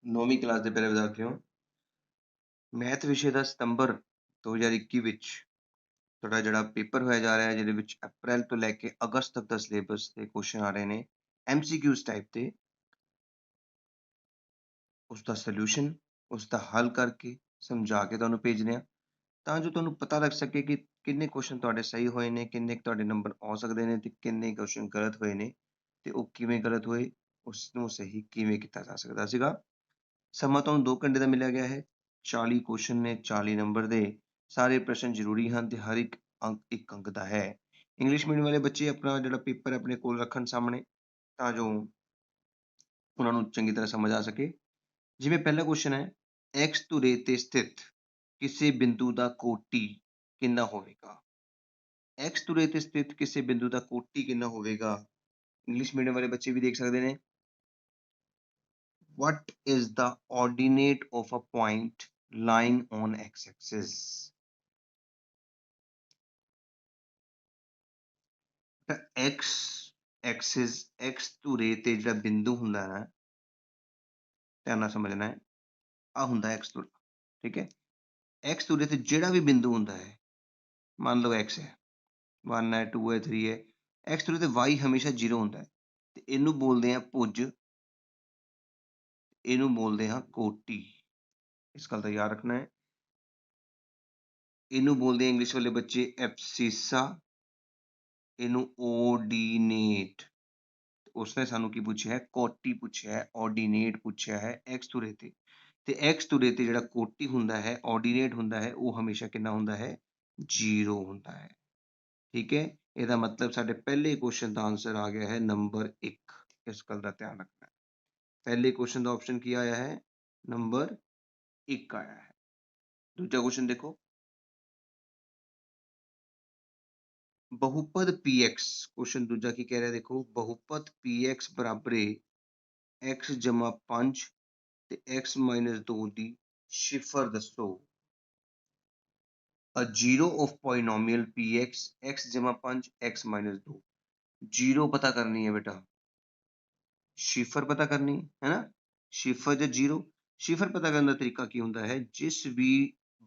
9ਵੀਂ class ਦੇ ਪਿਆਰੇ ਵਿਦਿਆਰਥੀਓ, math ਵਿਸ਼ੇ ਦਾ ਸਤੰਬਰ 2021 ਵਿੱਚ ਤੁਹਾਡਾ ਜਿਹੜਾ ਪੇਪਰ ਹੋਇਆ ਜਾ ਰਿਹਾ ਹੈ, ਜਿਹਦੇ ਵਿੱਚ ਅਪ੍ਰੈਲ ਤੋਂ ਲੈ ਕੇ ਅਗਸਤ ਤੱਕ ਦਾ ਸਿਲੇਬਸ ਦੇ ਕੁਐਸਚਨ ਆ ਰਹੇ ਨੇ MCQs ਟਾਈਪ ਦੇ। ਉਸ ਦਾ ਸੋਲੂਸ਼ਨ, ਉਸ ਦਾ ਹੱਲ ਕਰਕੇ ਸਮਝਾ ਕੇ ਤੁਹਾਨੂੰ ਭੇਜਦੇ ਹਾਂ, ਤਾਂ ਜੋ ਤੁਹਾਨੂੰ ਪਤਾ ਲੱਗ ਸਕੇ ਕਿ ਕਿੰਨੇ ਕੁਐਸਚਨ ਤੁਹਾਡੇ ਸਹੀ ਹੋਏ ਨੇ, ਕਿੰਨੇ ਤੁਹਾਡੇ ਨੰਬਰ ਆ ਸਕਦੇ ਨੇ ਤੇ ਕਿੰਨੇ ਕੁਐਸਚਨ ਗਲਤ ਹੋਏ ਨੇ, ਤੇ ਉਹ ਕਿਵੇਂ ਗਲਤ ਹੋਏ, ਉਸ ਨੂੰ ਸਹੀ ਕਿਵੇਂ ਕੀਤਾ ਜਾ ਸਕਦਾ ਸੀਗਾ। ਸਮਾਂ ਤੁਹਾਨੂੰ 2 ਘੰਟੇ ਦਾ ਮਿਲਿਆ ਗਿਆ ਹੈ। 40 ਕੁਐਸਚਨ ਨੇ, 40 ਨੰਬਰ ਦੇ। ਸਾਰੇ ਪ੍ਰਸ਼ਨ ਜ਼ਰੂਰੀ ਹਨ ਤੇ ਹਰ ਇੱਕ ਅੰਕ 1 ਅੰਕ ਦਾ ਹੈ। ਇੰਗਲਿਸ਼ ਮੀਡੀਅਮ ਵਾਲੇ ਬੱਚੇ ਆਪਣਾ ਜਿਹੜਾ ਪੇਪਰ ਆਪਣੇ ਕੋਲ ਰੱਖਣ ਸਾਹਮਣੇ, ਤਾਂ ਜੋ ਉਹਨਾਂ ਨੂੰ ਚੰਗੀ ਤਰ੍ਹਾਂ ਸਮਝ ਆ ਸਕੇ। ਜਿਵੇਂ ਪਹਿਲਾ ਕੁਐਸਚਨ ਹੈ, x ਧੁਰੇ ਤੇ ਸਥਿਤ ਕਿਸੇ ਬਿੰਦੂ ਦਾ ਕੋਟੀ ਕਿੰਨਾ ਹੋਵੇਗਾ? x ਧੁਰੇ ਤੇ ਸਥਿਤ ਕਿਸੇ ਬਿੰਦੂ ਦਾ ਕੋਟੀ ਕਿੰਨਾ ਹੋਵੇਗਾ? ਇੰਗਲਿਸ਼ ਮੀਡੀਅਮ ਵਾਲੇ ਬੱਚੇ ਵੀ ਦੇਖ ਸਕਦੇ ਨੇ। What is the ordinate of a point lying on x-axis? x axis x ਧੁਰੇ ਤੇ ਜਿਹੜਾ ਬਿੰਦੂ ਹੁੰਦਾ ਹੈ, ਧਿਆਨ ਨਾਲ ਸਮਝਣਾ ਹੈ, ਆ ਹੁੰਦਾ x ਧੁਰਾ, ਠੀਕ ਹੈ। x ਧੁਰੇ ਤੇ ਜਿਹੜਾ ਵੀ ਬਿੰਦੂ ਹੁੰਦਾ ਹੈ, ਮੰਨ ਲਓ x ਹੈ, 1 ਹੈ, 2 ਹੈ, 3 ਹੈ, x ਧੁਰੇ ਤੇ y ਹਮੇਸ਼ਾ 0 ਹੁੰਦਾ ਹੈ, ਤੇ ਇਹਨੂੰ ਬੋਲਦੇ ਆ ਭੁਜ, ਇਹਨੂੰ ਬੋਲਦੇ ਹਾਂ ਕੋਟੀ। ਇਸ ਗੱਲ ਦਾ ਯਾਦ ਰੱਖਣਾ ਹੈ। ਇਹਨੂੰ ਬੋਲਦੇ ਆ ਇੰਗਲਿਸ਼ ਵਾਲੇ ਬੱਚੇ ਐਬਸੀਸਾ, ਇਹਨੂੰ ਓਰਡੀਨੇਟ। ਉਸਨੇ ਸਾਨੂੰ ਕੀ ਪੁੱਛਿਆ ਹੈ? ਕੋਟੀ ਪੁੱਛਿਆ ਹੈ, ਓਰਡੀਨੇਟ ਪੁੱਛਿਆ ਹੈ x ਧੁਰੇ ਤੇ। ਤੇ x ਧੁਰੇ ਤੇ ਜਿਹੜਾ ਕੋਟੀ ਹੁੰਦਾ ਹੈ, ਓਰਡੀਨੇਟ ਹੁੰਦਾ ਹੈ, ਉਹ ਹਮੇਸ਼ਾ ਕਿੰਨਾ ਹੁੰਦਾ ਹੈ? 0 ਹੁੰਦਾ ਹੈ, ਠੀਕ ਹੈ। ਇਹਦਾ ਮਤਲਬ ਸਾਡੇ ਪਹਿਲੇ ਕੁਐਸਚਨ ਦਾ ਆਂਸਰ ਆ ਗਿਆ ਹੈ ਨੰਬਰ 1। ਇਸ ਗੱਲ ਦਾ ਧਿਆਨ ਰੱਖਣਾ ਹੈ। ਪਹਿਲੇ ਕੁਐਸਚਨ ਦਾ ਆਪਸ਼ਨ ਕੀ ਆਇਆ ਹੈ? ਨੰਬਰ 1 ਆਇਆ ਹੈ। ਦੂਜਾ ਕੁਐਸਚਨ ਦੇਖੋ, ਬਹੁਪਦ px, ਕੁਐਸਚਨ ਦੂਜਾ ਕੀ ਕਹਿ ਰਿਹਾ ਦੇਖੋ, ਬਹੁਪਦ px ਬਰਾਬਰ x ਜਮਾ 5 ਤੇ x minus 2 ਦੀ ਸ਼ਿਫਰ ਦੱਸੋ। A zero of polynomial px x ਜਮਾ 5 x minus 2, ਜ਼ੀਰੋ ਪਤਾ ਕਰਨੀ ਹੈ ਬੇਟਾ, ਸ਼ਿਫਰ ਪਤਾ ਕਰਨੀ ਹੈ ਨਾ, ਸ਼ਿਫਰ ਜਾਂ ਜ਼ੀਰੋ। ਸ਼ਿਫਰ ਪਤਾ ਕਰਨ ਦਾ ਤਰੀਕਾ ਕੀ ਹੁੰਦਾ ਹੈ? ਜਿਸ ਵੀ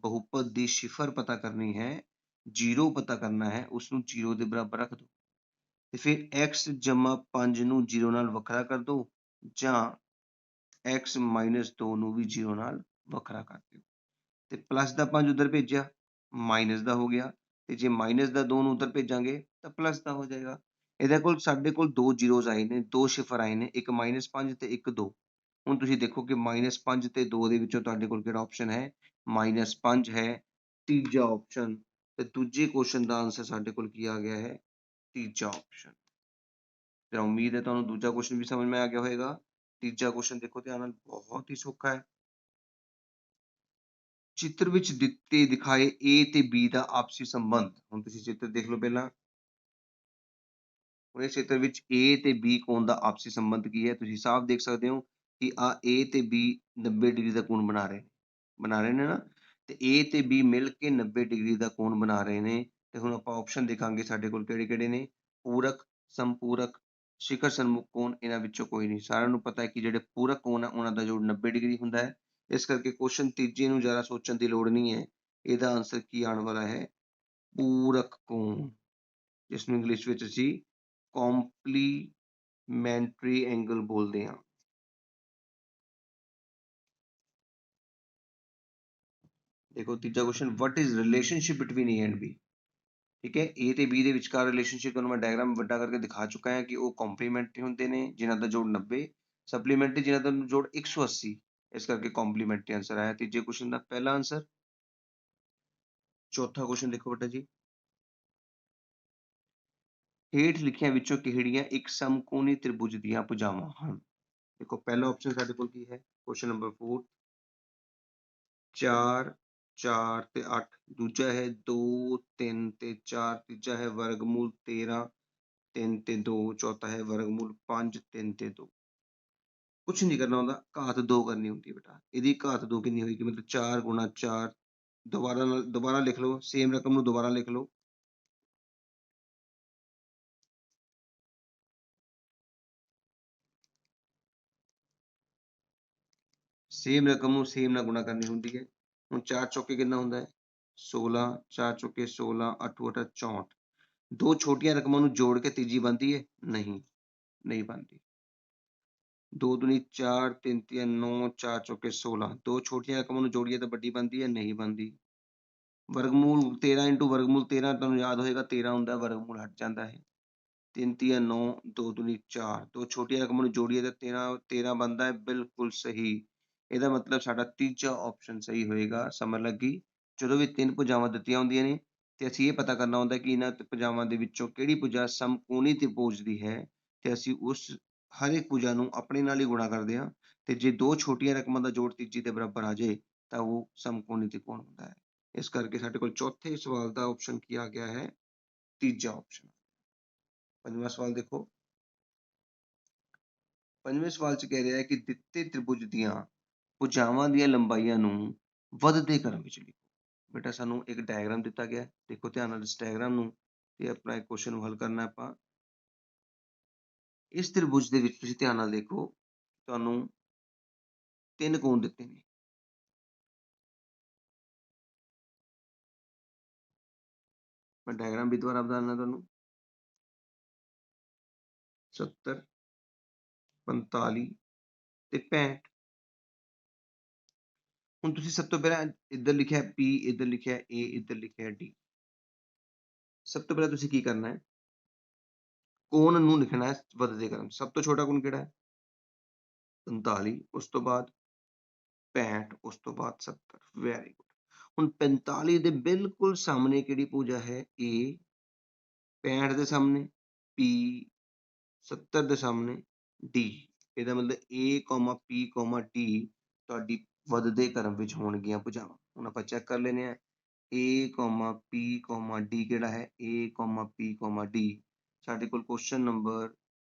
ਬਹੁਪਦ ਦੀ ਸ਼ਿਫਰ ਪਤਾ ਕਰਨੀ ਹੈ, ਜ਼ੀਰੋ ਪਤਾ ਕਰਨਾ ਹੈ, ਉਸਨੂੰ ਜ਼ੀਰੋ ਦੇ ਬਰਾਬਰ ਰੱਖ ਦਿਓ, ਤੇ ਫਿਰ x ਜਮਾ 5 ਨੂੰ ਜ਼ੀਰੋ ਨਾਲ ਵੱਖਰਾ ਕਰ ਦਿਓ, ਜਾਂ x minus 2 ਨੂੰ ਵੀ ਜ਼ੀਰੋ ਨਾਲ ਵੱਖਰਾ ਕਰ ਦਿਓ, ਤੇ ਪਲੱਸ ਦਾ 5 ਉੱਧਰ ਭੇਜਿਆ, ਮਾਈਨਸ ਦਾ ਹੋ ਗਿਆ, ਤੇ ਜੇ ਮਾਈਨਸ ਦਾ 2 ਨੂੰ ਉੱਧਰ ਭੇਜਾਂਗੇ ਤਾਂ ਪਲੱਸ ਦਾ ਹੋ ਜਾਏਗਾ। ਇਹਦੇ ਕੋਲ ਸਾਡੇ ਕੋਲ 2 ਜ਼ੀਰੋਜ਼ ਆਏ ਨੇ, 2 ਸ਼ਿਫਰ ਆਏ ਨੇ, ਇੱਕ -5 ਤੇ ਇੱਕ 2। ਹੁਣ ਤੁਸੀਂ ਦੇਖੋ ਕਿ -5 ਤੇ 2 ਦੇ ਵਿੱਚੋਂ ਤੁਹਾਡੇ ਕੋਲ ਕਿਹੜਾ ਆਪਸ਼ਨ ਹੈ? -5 ਹੈ, ਤੀਜਾ ਆਪਸ਼ਨ। ਤੇ ਦੂਜੇ ਕੁਐਸਚਨ ਦਾ ਆਂਸਰ ਸਾਡੇ ਕੋਲ ਕੀ ਆ ਗਿਆ ਹੈ? ਤੀਜਾ ਆਪਸ਼ਨ। ਤੇ ਉਮੀਦ ਹੈ ਤੁਹਾਨੂੰ ਦੂਜਾ ਕੁਐਸਚਨ ਵੀ ਸਮਝ में आ गया ਹੋਏਗਾ। ਤੀਜਾ ਕੁਐਸਚਨ ਦੇਖੋ ਧਿਆਨ ਨਾਲ, ਬਹੁਤ ਹੀ ਸੌਖਾ ਹੈ। ਚਿੱਤਰ ਵਿੱਚ ਦਿੱਤੇ ਦਿਖਾਏ A ਤੇ B ਦਾ ਆਪਸੀ ਸੰਬੰਧ। ਹੁਣ ਤੁਸੀਂ ਚਿੱਤਰ ਦੇਖ ਲਓ ਪਹਿਲਾਂ। ਹੁਣ ਇਸ ਚਿੱਤਰ ਵਿੱਚ A ਤੇ B ਕੋਣ ਦਾ ਆਪਸੀ ਸੰਬੰਧ ਕੀ ਹੈ? ਤੁਸੀਂ ਸਾਫ਼ ਦੇਖ ਸਕਦੇ ਹੋ ਕਿ ਆ A ਤੇ B 90 ਡਿਗਰੀ ਦਾ ਕੋਣ ਬਣਾ ਰਹੇ ਨੇ ਨਾ, ਤੇ A ਤੇ B ਮਿਲ ਕੇ 90 ਡਿਗਰੀ ਦਾ ਕੋਣ ਬਣਾ ਰਹੇ ਨੇ। ਤੇ ਹੁਣ ਆਪਾਂ ਆਪਸ਼ਨ ਦੇਖਾਂਗੇ ਸਾਡੇ ਕੋਲ ਕਿਹੜੇ ਕਿਹੜੇ ਨੇ। ਪੂਰਕ, ਸੰਪੂਰਕ, ਸ਼ਿਖਰ ਸਨਮੁਖ ਕੋਣ, ਇਹਨਾਂ ਵਿੱਚੋਂ ਕੋਈ ਨਹੀਂ। ਸਾਰਿਆਂ ਨੂੰ ਪਤਾ ਹੈ ਕਿ ਜਿਹੜੇ ਪੂਰਕ ਕੋਣ ਹੈ ਉਹਨਾਂ ਦਾ ਜੋੜ 90 ਡਿਗਰੀ ਹੁੰਦਾ ਹੈ। ਇਸ ਕਰਕੇ ਕੁਐਸਚਨ ਤੀਜੇ ਨੂੰ ਜ਼ਿਆਦਾ ਸੋਚਣ ਦੀ ਲੋੜ ਨਹੀਂ ਹੈ। ਇਹਦਾ ਆਂਸਰ ਕੀ ਆਉਣ ਵਾਲਾ ਹੈ? ਪੂਰਕ ਕੋਣ, ਜਿਸ ਨੂੰ ਇੰਗਲਿਸ਼ ਵਿੱਚ ਅਸੀਂ ਕੰਪਲੀਮੈਂਟਰੀ ਐਂਗਲ ਬੋਲਦੇ ਹਾਂ। ਦੇਖੋ ਤੀਜਾ question, what is relationship between A and B? ਠੀਕ ਹੈ, A ਤੇ B ਦੇ ਵਿਚਕਾਰ ਰਿਲੇਸ਼ਨਸ਼ਿਪ ਤੁਹਾਨੂੰ ਮੈਂ ਡਾਇਗਰਾਮ ਵੱਡਾ ਕਰਕੇ ਦਿਖਾ ਚੁੱਕਾ ਹਾਂ ਕਿ ਉਹ ਕੰਪਲੀਮੈਂਟਰੀ ਹੁੰਦੇ ਨੇ ਜਿਨ੍ਹਾਂ ਦਾ ਜੋੜ 90, ਸਪਲੀਮੈਂਟਰੀ ਜਿਨ੍ਹਾਂ ਦਾ ਜੋੜ 180। ਇਸ ਕਰਕੇ ਕੰਪਲੀਮੈਂਟਰੀ ਆਂਸਰ ਆਇਆ ਤੀਜੇ ਕੁਐਸਚਨ ਦਾ ਪਹਿਲਾ ਆਂਸਰ। ਚੌਥਾ ਕੁਐਸਚਨ ਦੇਖੋ ਬੇਟਾ ਜੀ, ਹੇਠ ਲਿਖਿਆਂ ਵਿੱਚੋਂ ਕਿਹੜੀਆਂ ਇੱਕ ਸਮਕੋਣੀ ਤ੍ਰਿਭੁਜ ਦੀਆਂ ਭੁਜਾਵਾਂ ਹਨ? ਦੇਖੋ ਪਹਿਲਾ ਆਪਸ਼ਨ ਸਾਡੇ ਕੋਲ ਕੀ ਹੈ? ਕੁਐਸਚਨ ਨੰਬਰ 4, 4 4 ਤੇ 8, ਦੂਜਾ ਹੈ 2 3 ਤੇ 4, ਤੀਜਾ ਹੈ ਵਰਗਮੂਲ 13 3 ਤੇ 2, ਚੌਥਾ ਹੈ ਵਰਗਮੂਲ 5 3 ਤੇ 2। ਕੁਛ ਨਹੀਂ ਕਰਨਾ ਹੁੰਦਾ, ਘਾਤ 2 ਕਰਨੀ ਹੁੰਦੀ ਹੈ ਬੇਟਾ। ਇਹਦੀ ਘਾਤ 2 ਕਿੰਨੀ ਹੋਏਗੀ? ਮਤਲਬ 4 ਗੁਣਾ 4, ਦੁਬਾਰਾ ਲਿਖ ਲਓ, ਸੇਮ ਰਕਮ ਨੂੰ ਦੁਬਾਰਾ ਲਿਖ ਲਓ। ਸੇਮ ਰਕਮ ਨੂੰ ਸੇਮ ਨਾਲ ਗੁਣਾ ਕਰਨੀ ਹੁੰਦੀ ਹੈ। ਹੁਣ 4 ਚੌਕੇ ਕਿੰਨਾ ਹੁੰਦਾ ਹੈ 16, 4 ਚੌਕੇ 16, 8 8 64। ਦੋ ਛੋਟੀਆਂ ਰਕਮਾਂ ਨੂੰ ਜੋੜ ਕੇ ਤੀਜੀ ਬਣਦੀ ਹੈ ਨਹੀਂ, ਨਹੀਂ ਬਣਦੀ। 2 ਦੂਣੀ 4, 3 ਤੀਆ 9, 4 ਚੌਕੇ 16। ਦੋ ਛੋਟੀਆਂ ਰਕਮਾਂ ਨੂੰ ਜੋੜੀਏ ਤਾਂ ਵੱਡੀ ਬਣਦੀ ਹੈ ਨਹੀਂ ਬਣਦੀ। ਵਰਗਮੂਲ 13 ਇੰਟੂ ਵਰਗਮੂਲ 13 ਤੁਹਾਨੂੰ ਯਾਦ ਹੋਏਗਾ 13 ਹੁੰਦਾ, ਵਰਗਮੂਲ ਹਟ ਜਾਂਦਾ ਹੈ। 3 ਤੀਆ 9, 2 ਦੂਣੀ 4। ਦੋ ਛੋਟੀਆਂ ਰਕਮਾਂ ਨੂੰ ਜੋੜੀਏ ਤਾਂ 13 ਬਣਦਾ ਹੈ, ਬਿਲਕੁਲ ਸਹੀ। ਇਹਦਾ ਮਤਲਬ ਸਾਡਾ ਤੀਜਾ ਆਪਸ਼ਨ ਸਹੀ ਹੋਏਗਾ। ਸਮਝ ਲੱਗੀ? ਜਦੋਂ ਵੀ ਤਿੰਨ ਭੁਜਾਵਾਂ ਦਿੱਤੀਆਂ ਹੁੰਦੀਆਂ ਨੇ ਤੇ ਅਸੀਂ ਇਹ ਪਤਾ ਕਰਨਾ ਹੁੰਦਾ ਕਿ ਇਹਨਾਂ ਭੁਜਾਵਾਂ ਦੇ ਵਿੱਚੋਂ ਕਿਹੜੀ ਭੁਜਾ ਸਮਕੋਣੀ ਤ੍ਰਿਭੁਜ ਦੀ ਹੈ ਤੇ ਅਸੀਂ ਉਸ ਹਰ ਇੱਕ ਭੁਜਾ ਨੂੰ ਆਪਣੇ ਨਾਲ ਹੀ ਗੁਣਾ ਕਰਦੇ ਹਾਂ ਤੇ ਜੇ ਦੋ ਛੋਟੀਆਂ ਰਕਮਾਂ ਦਾ ਜੋੜ ਤੀਜੀ ਦੇ ਬਰਾਬਰ ਆ ਜਾਏ ਤਾਂ ਉਹ ਸਮਕੋਣੀ ਤ੍ਰਿਕੋਣ ਹੁੰਦਾ ਹੈ। ਇਸ ਕਰਕੇ ਸਾਡੇ ਕੋਲ ਚੌਥੇ ਸਵਾਲ ਦਾ ਆਪਸ਼ਨ ਕੀ ਆ ਗਿਆ ਹੈ? ਤੀਜਾ ਆਪਸ਼ਨ। ਪੰਜਵਾਂ ਸਵਾਲ ਦੇਖੋ। ਪੰਜਵੇਂ ਸਵਾਲ 'ਚ ਕਹਿ ਰਿਹਾ ਹੈ ਕਿ ਦਿੱਤੇ ਤ੍ਰਿਭੁਜ ਦੀਆਂ ਭੁਜਾਵਾਂ ਦੀਆਂ ਲੰਬਾਈਆਂ ਨੂੰ ਵੱਧਦੇ ਕ੍ਰਮ ਵਿੱਚ ਲਿਖੋ। ਬੇਟਾ ਸਾਨੂੰ ਇੱਕ ਡਾਇਗਰਾਮ ਦਿੱਤਾ ਗਿਆ, ਦੇਖੋ ਧਿਆਨ ਨਾਲ ਇਸ ਡਾਇਗਰਾਮ ਨੂੰ ਤੇ ਆਪਣਾ ਇੱਕ ਕੁਐਸਚਨ ਨੂੰ ਹੱਲ ਕਰਨਾ ਆਪਾਂ। ਇਸ ਤ੍ਰਿਭੁਜ ਦੇ ਵਿੱਚ ਤੁਸੀਂ ਧਿਆਨ ਨਾਲ ਦੇਖੋ, ਤੁਹਾਨੂੰ ਤਿੰਨ ਕੋਣ ਦਿੱਤੇ ਨੇ। ਮੈਂ ਡਾਇਗਰਾਮ ਵੀ ਦੁਬਾਰਾ ਬਤਾ ਦਿੰਦਾ ਤੁਹਾਨੂੰ। 70, 45 ਤੇ 65। ਹੁਣ ਤੁਸੀਂ ਸਭ ਤੋਂ ਪਹਿਲਾਂ ਇੱਧਰ ਲਿਖਿਆ P, ਇੱਧਰ ਲਿਖਿਆ A, ਇੱਧਰ ਲਿਖਿਆ D। ਸਭ ਤੋਂ ਪਹਿਲਾਂ ਤੁਸੀਂ ਕੀ ਕਰਨਾ ਹੈ, ਕੋਣ ਨੂੰ ਲਿਖਣਾ ਹੈ ਵੱਧਦੇ ਕ੍ਰਮ। ਸਭ ਤੋਂ ਛੋਟਾ ਕੋਣ ਕਿਹੜਾ ਹੈ? 45। ਉਸ ਤੋਂ ਬਾਅਦ 65, ਉਸ ਤੋਂ ਬਾਅਦ 70। Very good. ਹੁਣ 45 ਦੇ ਬਿਲਕੁਲ ਸਾਹਮਣੇ ਕਿਹੜੀ ਭੁਜਾ ਹੈ? A। 65 ਦੇ ਸਾਹਮਣੇ P, 70 ਦੇ ਸਾਹਮਣੇ D। ਇਹਦਾ ਮਤਲਬ A, P, D ਤੁਹਾਡੀ ਵੱਧਦੇ ਕ੍ਰਮ ਵਿੱਚ ਹੋਣਗੀਆਂ ਭੁਜਾਵਾਂ। ਹੁਣ ਆਪਾਂ ਚੈੱਕ ਕਰ ਲੈਂਦੇ ਹਾਂ A, P, D ਕਿਹੜਾ ਹੈ? A, P, D। ਸਾਡੇ ਕੋਲ ਕੁਐਸਚਨ ਨੰਬਰ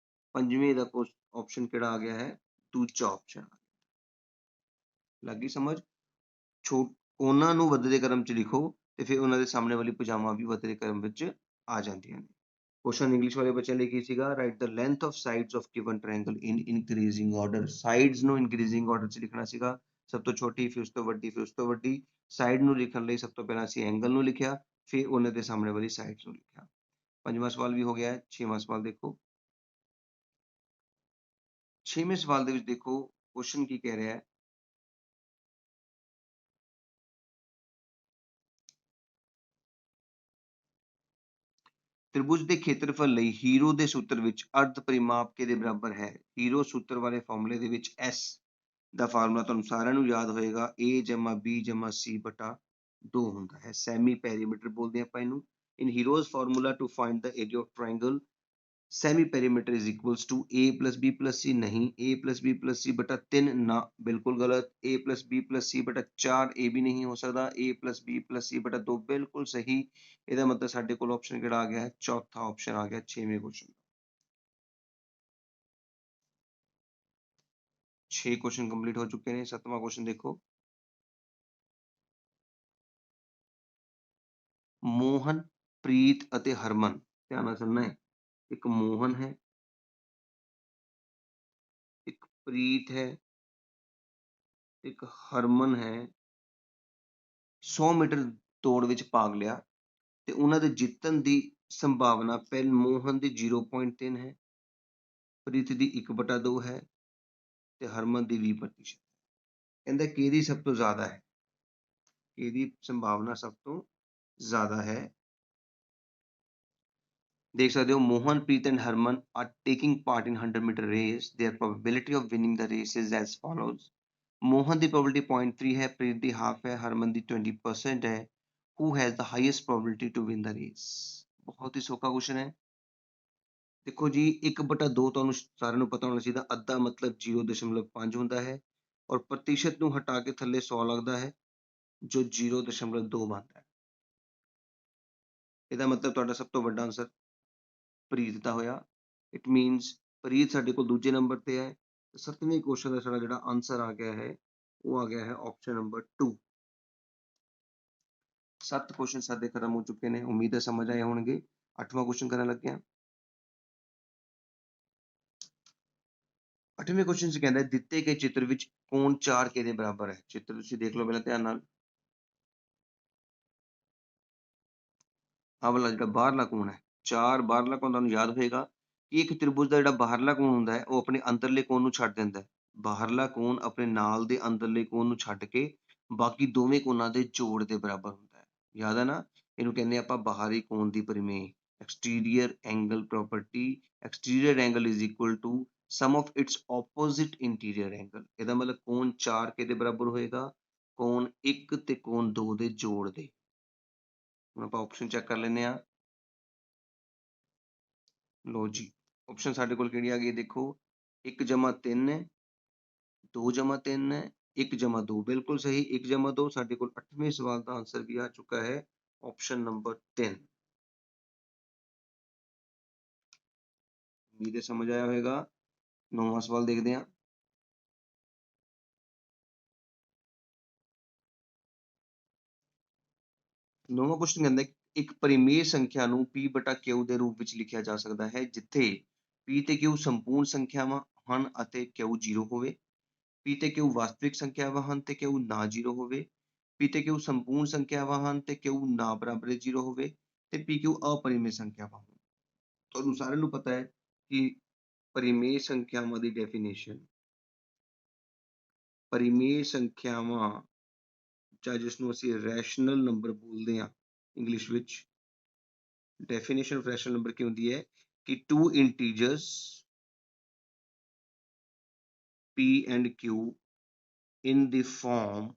ਪੰਜਵੇਂ ਦਾ ਆਪਸ਼ਨ ਕਿਹੜਾ ਆ ਗਿਆ ਹੈ? ਦੂਜਾ ਆਪਸ਼ਨ। ਲੱਗੀ ਸਮਝ? ਉਹਨਾਂ ਨੂੰ ਵੱਧਦੇ ਕ੍ਰਮ 'ਚ ਲਿਖੋ ਤੇ ਫਿਰ ਉਹਨਾਂ ਦੇ ਸਾਹਮਣੇ ਵਾਲੀ ਭੁਜਾਵਾਂ ਵੀ ਵੱਧਦੇ ਕ੍ਰਮ ਵਿੱਚ ਆ ਜਾਂਦੀਆਂ ਨੇ। ਕੁਐਸਚਨ ਇੰਗਲਿਸ਼ ਵਾਲੇ ਬੱਚਿਆਂ ਲਈ ਕੀ ਸੀਗਾ? Right the length of sides of given triangle in increasing order. Sides ਨੂੰ ਇਨਕਰੀਜ਼ਿੰਗ ਆਰਡਰ 'ਚ ਲਿਖਣਾ ਸੀਗਾ, ਸਭ ਤੋਂ ਛੋਟੀ ਫਿਰ ਉਸ ਤੋਂ ਵੱਡੀ ਫਿਰ ਉਸ ਤੋਂ ਵੱਡੀ। ਸਾਈਡ ਨੂੰ ਲਿਖਣ ਲਈ ਸਭ ਤੋਂ ਪਹਿਲਾਂ ਅਸੀਂ ਐਂਗਲ ਨੂੰ ਲਿਖਿਆ, ਫਿਰ ਉਹਨਾਂ ਦੇ ਸਾਹਮਣੇ ਵਾਲੀ ਸਾਈਡਸ ਨੂੰ ਲਿਖਿਆ। ਪੰਜਵਾਂ ਸਵਾਲ ਵੀ ਹੋ ਗਿਆ ਹੈ। ਛੇਵਾਂ ਸਵਾਲ ਦੇਖੋ। ਛੇਵੇਂ ਸਵਾਲ ਦੇ ਵਿੱਚ ਦੇਖੋ ਕੁਐਸਚਨ ਕੀ ਕਹਿ ਰਿਹਾ ਹੈ। ਤ੍ਰਿਭੁਜ ਦੇ ਖੇਤਰਫਲ ਲਈ ਹੀਰੋ ਦੇ ਸੂਤਰ ਵਿੱਚ ਅਰਧ ਪਰਿਮਾਪ ਕਿਹਦੇ ਬਰਾਬਰ ਹੈ? ਹੀਰੋ ਸੂਤਰ ਵਾਲੇ ਫਾਰਮੂਲੇ ਦੇ ਵਿੱਚ S ਦਾ ਫਾਰਮੂਲਾ ਤੁਹਾਨੂੰ ਸਾਰਿਆਂ ਨੂੰ ਯਾਦ ਹੋਏਗਾ, A ਜਮਾ B ਜਮਾ C ਬਟਾ 2 ਹੁੰਦਾ ਹੈ। ਸੈਮੀ ਪੈਰੀਮੀਟਰ ਬੋਲਦੇ ਆਪਾਂ ਇਹਨੂੰ। In Heron's formula to find the area of triangle semi perimeter is equals to A plus B plus C। नहीं, A plus B plus C बटा 3 ना, बिल्कुल गलत। A plus B plus C बटा 4 ये भी नहीं हो सकता। A plus B plus C बटा 2 बिल्कुल सही। ਇਹਦਾ ਮਤਲਬ ਸਾਡੇ ਕੋਲ ਆਪਸ਼ਨ ਕਿਹੜਾ ਆ ਗਿਆ ਹੈ? ਚੌਥਾ ਆਪਸ਼ਨ ਆ ਗਿਆ ਛੇਵੇਂ ਕੁਐਸਚਨ। 6 ਕੁਐਸਚਨ ਕੰਪਲੀਟ ਹੋ ਚੁੱਕੇ ਨੇ। ਸੱਤਵਾਂ ਕੁਐਸਚਨ ਦੇਖੋ। ਮੋਹਨ, ਪ੍ਰੀਤ ਅਤੇ ਹਰਮਨ, ਧਿਆਨ ਨਾਲ ਸੁਣਨਾ ਹੈ। ਇੱਕ ਮੋਹਨ ਹੈ, ਇੱਕ ਪ੍ਰੀਤ ਹੈ, ਇੱਕ ਹਰਮਨ ਹੈ। 100 ਮੀਟਰ ਦੌੜ ਵਿੱਚ ਭਾਗ ਲਿਆ ਤੇ ਉਹਨਾਂ ਦੇ ਜਿੱਤਣ ਦੀ ਸੰਭਾਵਨਾ ਪਹਿਲ ਮੋਹਨ ਦੀ 0.3 ਹੈ, ਪ੍ਰੀਤ ਦੀ 1/2 ਹੈ ਤੇ ਹਰਮਨ ਦੀ 20%। ਕਹਿੰਦਾ ਕਿਹਦੀ ਸਭ ਤੋਂ ਜ਼ਿਆਦਾ ਹੈ? ਕਿਹਦੀ ਸੰਭਾਵਨਾ ਸਭ ਤੋਂ ਜ਼ਿਆਦਾ ਹੈ? देख सकते हो मोहन, प्रीत and Harman are taking part in 100-meter race. Their probability of winning the race is as follows. Mohan the probability 0.3 ਹੈ, ਪ੍ਰੀਤ ਦੀ half ਹੈ, ਹਰਮਨ ਦੀ 20% ਹੈ। Who has the highest probability to win the race? ਬਹੁਤ ਹੀ ਸੌਖਾ ਕੁਐਸਚਨ ਹੈ। ਦੇਖੋ ਜੀ 1/2 ਤੁਹਾਨੂੰ ਸਾਰਿਆਂ ਨੂੰ ਪਤਾ ਹੋਣਾ ਚਾਹੀਦਾ, ਅੱਧਾ ਮਤਲਬ 0.5 ਹੁੰਦਾ ਹੈ ਔਰ ਪ੍ਰਤੀਸ਼ਤ ਨੂੰ ਹਟਾ ਕੇ ਥੱਲੇ 100 ਲੱਗਦਾ ਹੈ ਜੋ 0.2 ਬਣਦਾ ਹੈ। ਇਹਦਾ ਮਤਲਬ ਤੁਹਾਡਾ ਸਭ ਤੋਂ ਵੱਡਾ ਆਂਸਰ ਪ੍ਰੀਤ ਦਾ ਹੋਇਆ। ਇਟ ਮੀਨਸ ਪ੍ਰੀਤ ਸਾਡੇ ਕੋਲ ਦੂਜੇ ਨੰਬਰ ਤੇ ਹੈ। ਸੱਤਵੇਂ ਕੁਐਸਚਨ ਦਾ ਸਾਡਾ ਜਿਹੜਾ ਆਂਸਰ ਆ ਗਿਆ ਹੈ ਉਹ ਆ ਗਿਆ ਹੈ ਆਪਸ਼ਨ ਨੰਬਰ 2। 7 ਕੁਐਸਚਨ ਸਾਡੇ ਖਤਮ ਹੋ ਚੁੱਕੇ ਨੇ। ਉਮੀਦ ਹੈ ਸਮਝ ਆਏ ਹੋਣਗੇ। 8ਵਾਂ ਕੁਐਸਚਨ ਕਰਨ ਲੱਗੇ ਹਾਂ। 8वें क्वेश्चन 'ਚ ਕਹਿੰਦਾ ਦਿੱਤੇ ਗਏ ਚਿੱਤਰ ਵਿੱਚ ਕੋਣ 4 ਕਿਹਦੇ ਬਰਾਬਰ ਹੈ? ਚਿੱਤਰ ਤੁਸੀਂ ਦੇਖ ਲਓ ਪਹਿਲਾਂ ਧਿਆਨ ਨਾਲ। ਆਹ ਵਾਲਾ ਜਿਹੜਾ ਬਾਹਰਲਾ ਕੋਣ ਹੈ, 4 ਬਾਹਰਲਾ ਕੋਣ ਤੁਹਾਨੂੰ ਯਾਦ ਹੋਏਗਾ ਕਿ ਇੱਕ ਤ੍ਰਿਭੁਜ ਦਾ ਜਿਹੜਾ ਬਾਹਰਲਾ ਕੋਣ ਹੁੰਦਾ ਹੈ, ਉਹ ਆਪਣੇ ਅੰਦਰਲੇ ਕੋਣ ਨੂੰ ਛੱਡ ਦਿੰਦਾ ਹੈ। ਬਾਹਰਲਾ ਕੋਣ ਆਪਣੇ ਨਾਲ ਦੇ ਅੰਦਰਲੇ ਕੋਣ ਨੂੰ ਛੱਡ ਕੇ ਬਾਕੀ ਦੋਵੇਂ ਕੋਣਾਂ ਦੇ ਜੋੜ ਦੇ ਬਰਾਬਰ ਹੁੰਦਾ ਹੈ। ਯਾਦ ਹੈ ਨਾ? ਇਹਨੂੰ ਕਹਿੰਦੇ ਆਪਾਂ ਬਾਹਰੀ ਕੋਣ ਦੀ ਪਰਿਮੇय। exterior angle property, exterior angle is equal to sum of its opposite interior angle। ਇਹਦਾ ਮਤਲਬ ਕੋਣ 4 ਕਿਹਦੇ ਬਰਾਬਰ ਹੋਏਗਾ? ਕੋਣ 1 ਤੇ ਕੋਣ 2 ਦੇ ਜੋੜ ਦੇ। ਹੁਣ ਆਪਾਂ ਆਪਸ਼ਨ ਚੈੱਕ ਕਰ ਲੈਂਦੇ ਹਾਂ। ਲਓ ਜੀ, ਆਪਸ਼ਨ ਸਾਡੇ ਕੋਲ ਕਿਹੜੀ ਆ ਗਈ ਦੇਖੋ, 1+3 ਹੈ, 2+3 ਹੈ, 1+2 ਬਿਲਕੁਲ ਸਹੀ। 1+2 ਸਾਡੇ ਕੋਲ 8ਵੇਂ ਸਵਾਲ ਦਾ ਆਂਸਰ ਵੀ ਆ ਚੁੱਕਾ ਹੈ, ਆਪਸ਼ਨ ਨੰਬਰ 3। ਉਮੀਦ ਹੈ ਸਮਝ ਆਇਆ ਹੋਵੇਗਾ। 9ਵਾਂ ਸਵਾਲ ਦੇਖਦੇ ਹਾਂ। ਨੌਵਾਂ ਕੁਐਸਚਨ ਕਹਿੰਦਾ ਇੱਕ ਪਰਿਮੇय ਸੰਖਿਆ ਨੂੰ P/Q ਦੇ ਰੂਪ ਵਿੱਚ ਲਿਖਿਆ ਜਾ ਸਕਦਾ ਹੈ, ਜਿੱਥੇ P ਤੇ Q ਸੰਪੂਰਨ ਸੰਖਿਆਵਾਂ ਹਨ ਅਤੇ Q 0 ਹੋਵੇ। P ਤੇ Q ਵਾਸਤਵਿਕ ਸੰਖਿਆਵਾਂ ਹਨ ਤੇ Q ਨਾ 0 ਹੋਵੇ। P ਤੇ Q ਸੰਪੂਰਨ ਸੰਖਿਆਵਾਂ ਹਨ ਤੇ Q ਨਾ ਬਰਾਬਰ 0 ਹੋਵੇ ਤੇ PQ ਅਪਰਿਮੇय ਸੰਖਿਆਵਾਂ ਹੋਣ। ਤੁਹਾਨੂੰ ਸਾਰਿਆਂ ਨੂੰ ਪਤਾ ਹੈ ਕਿ ਪਰਿਮੇय ਸੰਖਿਆਵਾਂ ਦੀ ਡੈਫੀਨੇਸ਼ਨ, ਪਰਿਮੇय ਸੰਖਿਆਵਾਂ ਜਾਂ ਜਿਸਨੂੰ ਅਸੀਂ ਰੈਸ਼ਨਲ ਨੰਬਰ ਬੋਲਦੇ ਹਾਂ ਇੰਗਲਿਸ਼ ਵਿੱਚ, ਡੈਫੀਨੇਸ਼ਨ ਆਫ ਰੈਸ਼ਨਲ ਨੰਬਰ ਕੀ ਹੁੰਦੀ ਹੈ ਕਿ two integers P and Q in the form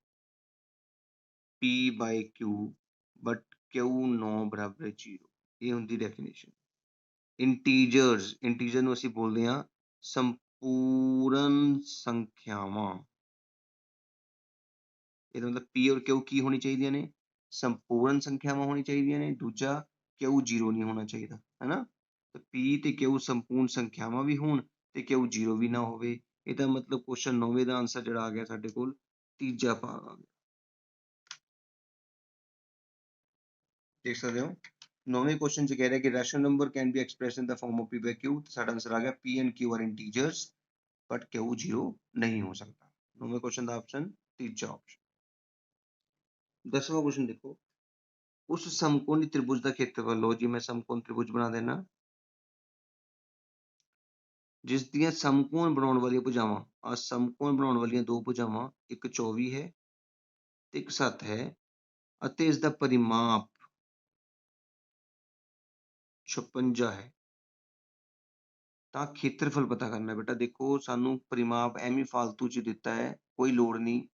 P/Q but Q no ਬਰਾਬਰ 0। ਇਹ ਹੁੰਦੀ ਡੈਫੀਨੇਸ਼ਨ। ਇੰਟੀਜਰ ਨੂੰ ਅਸੀਂ ਬੋਲਦੇ ਹਾਂ ਸੰਪੂਰਨ ਸੰਖਿਆਵਾਂ। ਇਹਦਾ ਮਤਲਬ P ਔਰ Q ਕੀ ਹੋਣੀ ਚਾਹੀਦੀਆਂ ਨੇ? ਸੰਪੂਰਨ ਸੰਖਿਆਵਾਂ ਹੋਣੀ ਚਾਹੀਦੀਆਂ ਨੇ। ਦੂਜਾ Q 0 ਨਹੀਂ ਹੋਣਾ ਚਾਹੀਦਾ, ਹੈ ਨਾ? ਤੇ P ਤੇ Q ਸੰਪੂਰਨ ਸੰਖਿਆਵਾਂ ਵੀ ਹੋਣ ਤੇ Q 0 ਵੀ ਨਾ ਹੋਵੇ। ਇਹਦਾ ਮਤਲਬ ਕੁਐਸਚਨ 9ਵੇਂ ਦਾ ਆਂਸਰ ਜਿਹੜਾ ਆ ਗਿਆ ਸਾਡੇ ਕੋਲ, ਤੀਜਾ ਭਾਗ ਆ ਗਿਆ। ਦੇਖ ਸਕਦੇ ਹੋ 9ਵੇਂ ਕੁਐਸਚਨ 'ਚ ਕਹਿ ਰਿਹਾ ਕਿ rational number can be expressed in the form of P/Q। ਸਾਡਾ ਆਂਸਰ ਆ ਗਿਆ P and Q are integers but Q 0 ਨਹੀਂ ਹੋ ਸਕਦਾ। 9ਵੇਂ ਕੁਐਸਚਨ ਦਾ ਆਪਸ਼ਨ ਤੀਜਾ ਆਪਸ਼ਨ। 10ਵਾਂ ਕੁਐਸਚਨ ਦੇਖੋ, ਉਸ ਸਮਕੋਣੀ ਤ੍ਰਿਭੁਜ ਦਾ ਖੇਤਰਫਲ। ਲਓ ਜੀ, ਮੈਂ ਸਮਕੋਣ ਤ੍ਰਿਭੁਜ ਬਣਾ ਦੇਣਾ, ਜਿਸ ਦੀਆਂ ਸਮਕੋਣ ਬਣਾਉਣ ਵਾਲੀਆਂ ਭੁਜਾਵਾਂ, ਸਮਕੋਣ ਬਣਾਉਣ ਵਾਲੀਆਂ ਦੋ ਭੁਜਾਵਾਂ, ਇੱਕ 24 ਹੈ ਤੇ ਇੱਕ 7 ਹੈ ਅਤੇ ਇਸ ਦਾ ਪਰਿਮਾਪ 56 ਹੈ, ਤਾਂ ਖੇਤਰਫਲ ਪਤਾ ਕਰਨਾ। ਬੇਟਾ ਦੇਖੋ, ਸਾਨੂੰ ਪਰਿਮਾਪ ਐਵੇਂ ਫਾਲਤੂ 'ਚ ਦਿੱਤਾ ਹੈ, ਕੋਈ ਲੋੜ ਨਹੀਂ,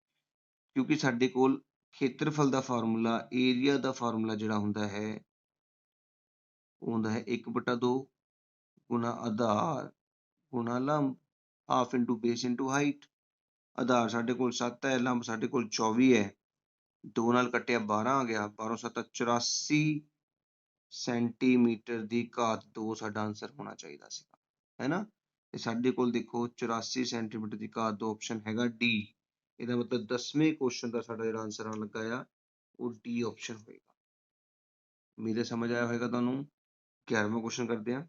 ਕਿਉਂਕਿ ਸਾਡੇ ਕੋਲ ਖੇਤਰਫਲ ਦਾ ਫਾਰਮੂਲਾ, ਏਰੀਆ ਦਾ ਫਾਰਮੂਲਾ ਜਿਹੜਾ ਹੁੰਦਾ ਹੈ, ਉਹ ਹੁੰਦਾ ਹੈ 1/2 ਗੁਣਾ ਆਧਾਰ ਗੁਣਾ ਲੰਬ, half into base into height. ਆਧਾਰ ਸਾਡੇ ਕੋਲ 7 ਹੈ, ਲੰਬ ਸਾਡੇ ਕੋਲ 24 ਹੈ, 2 ਨਾਲ ਕੱਟਿਆ 12 ਆ ਗਿਆ, 12 7 84 ਸੈਂਟੀਮੀਟਰ ਦੀ ਘਾਤ 2 ਸਾਡਾ ਆਂਸਰ ਹੋਣਾ ਚਾਹੀਦਾ ਸੀ, ਹੈ ਨਾ? ਤੇ ਸਾਡੇ ਕੋਲ ਦੇਖੋ 84 ਸੈਂਟੀਮੀਟਰ ਦੀ ਘਾਤ 2 ਆਪਸ਼ਨ ਹੈਗਾ ਡੀ। ਇਹਦਾ ਮਤਲਬ 10ਵੇਂ ਕੁਐਸਚਨ ਦਾ ਸਾਡਾ ਜਿਹੜਾ ਆਂਸਰ ਆਉਣ ਲੱਗਾ ਆ, ਉਹ ਡੀ ਆਪਸ਼ਨ ਹੋਏਗਾ। ਉਮੀਦ ਹੈ ਸਮਝ ਆਇਆ ਹੋਏਗਾ ਤੁਹਾਨੂੰ। 11ਵਾਂ ਕੁਐਸਚਨ ਕਰਦੇ ਹਾਂ।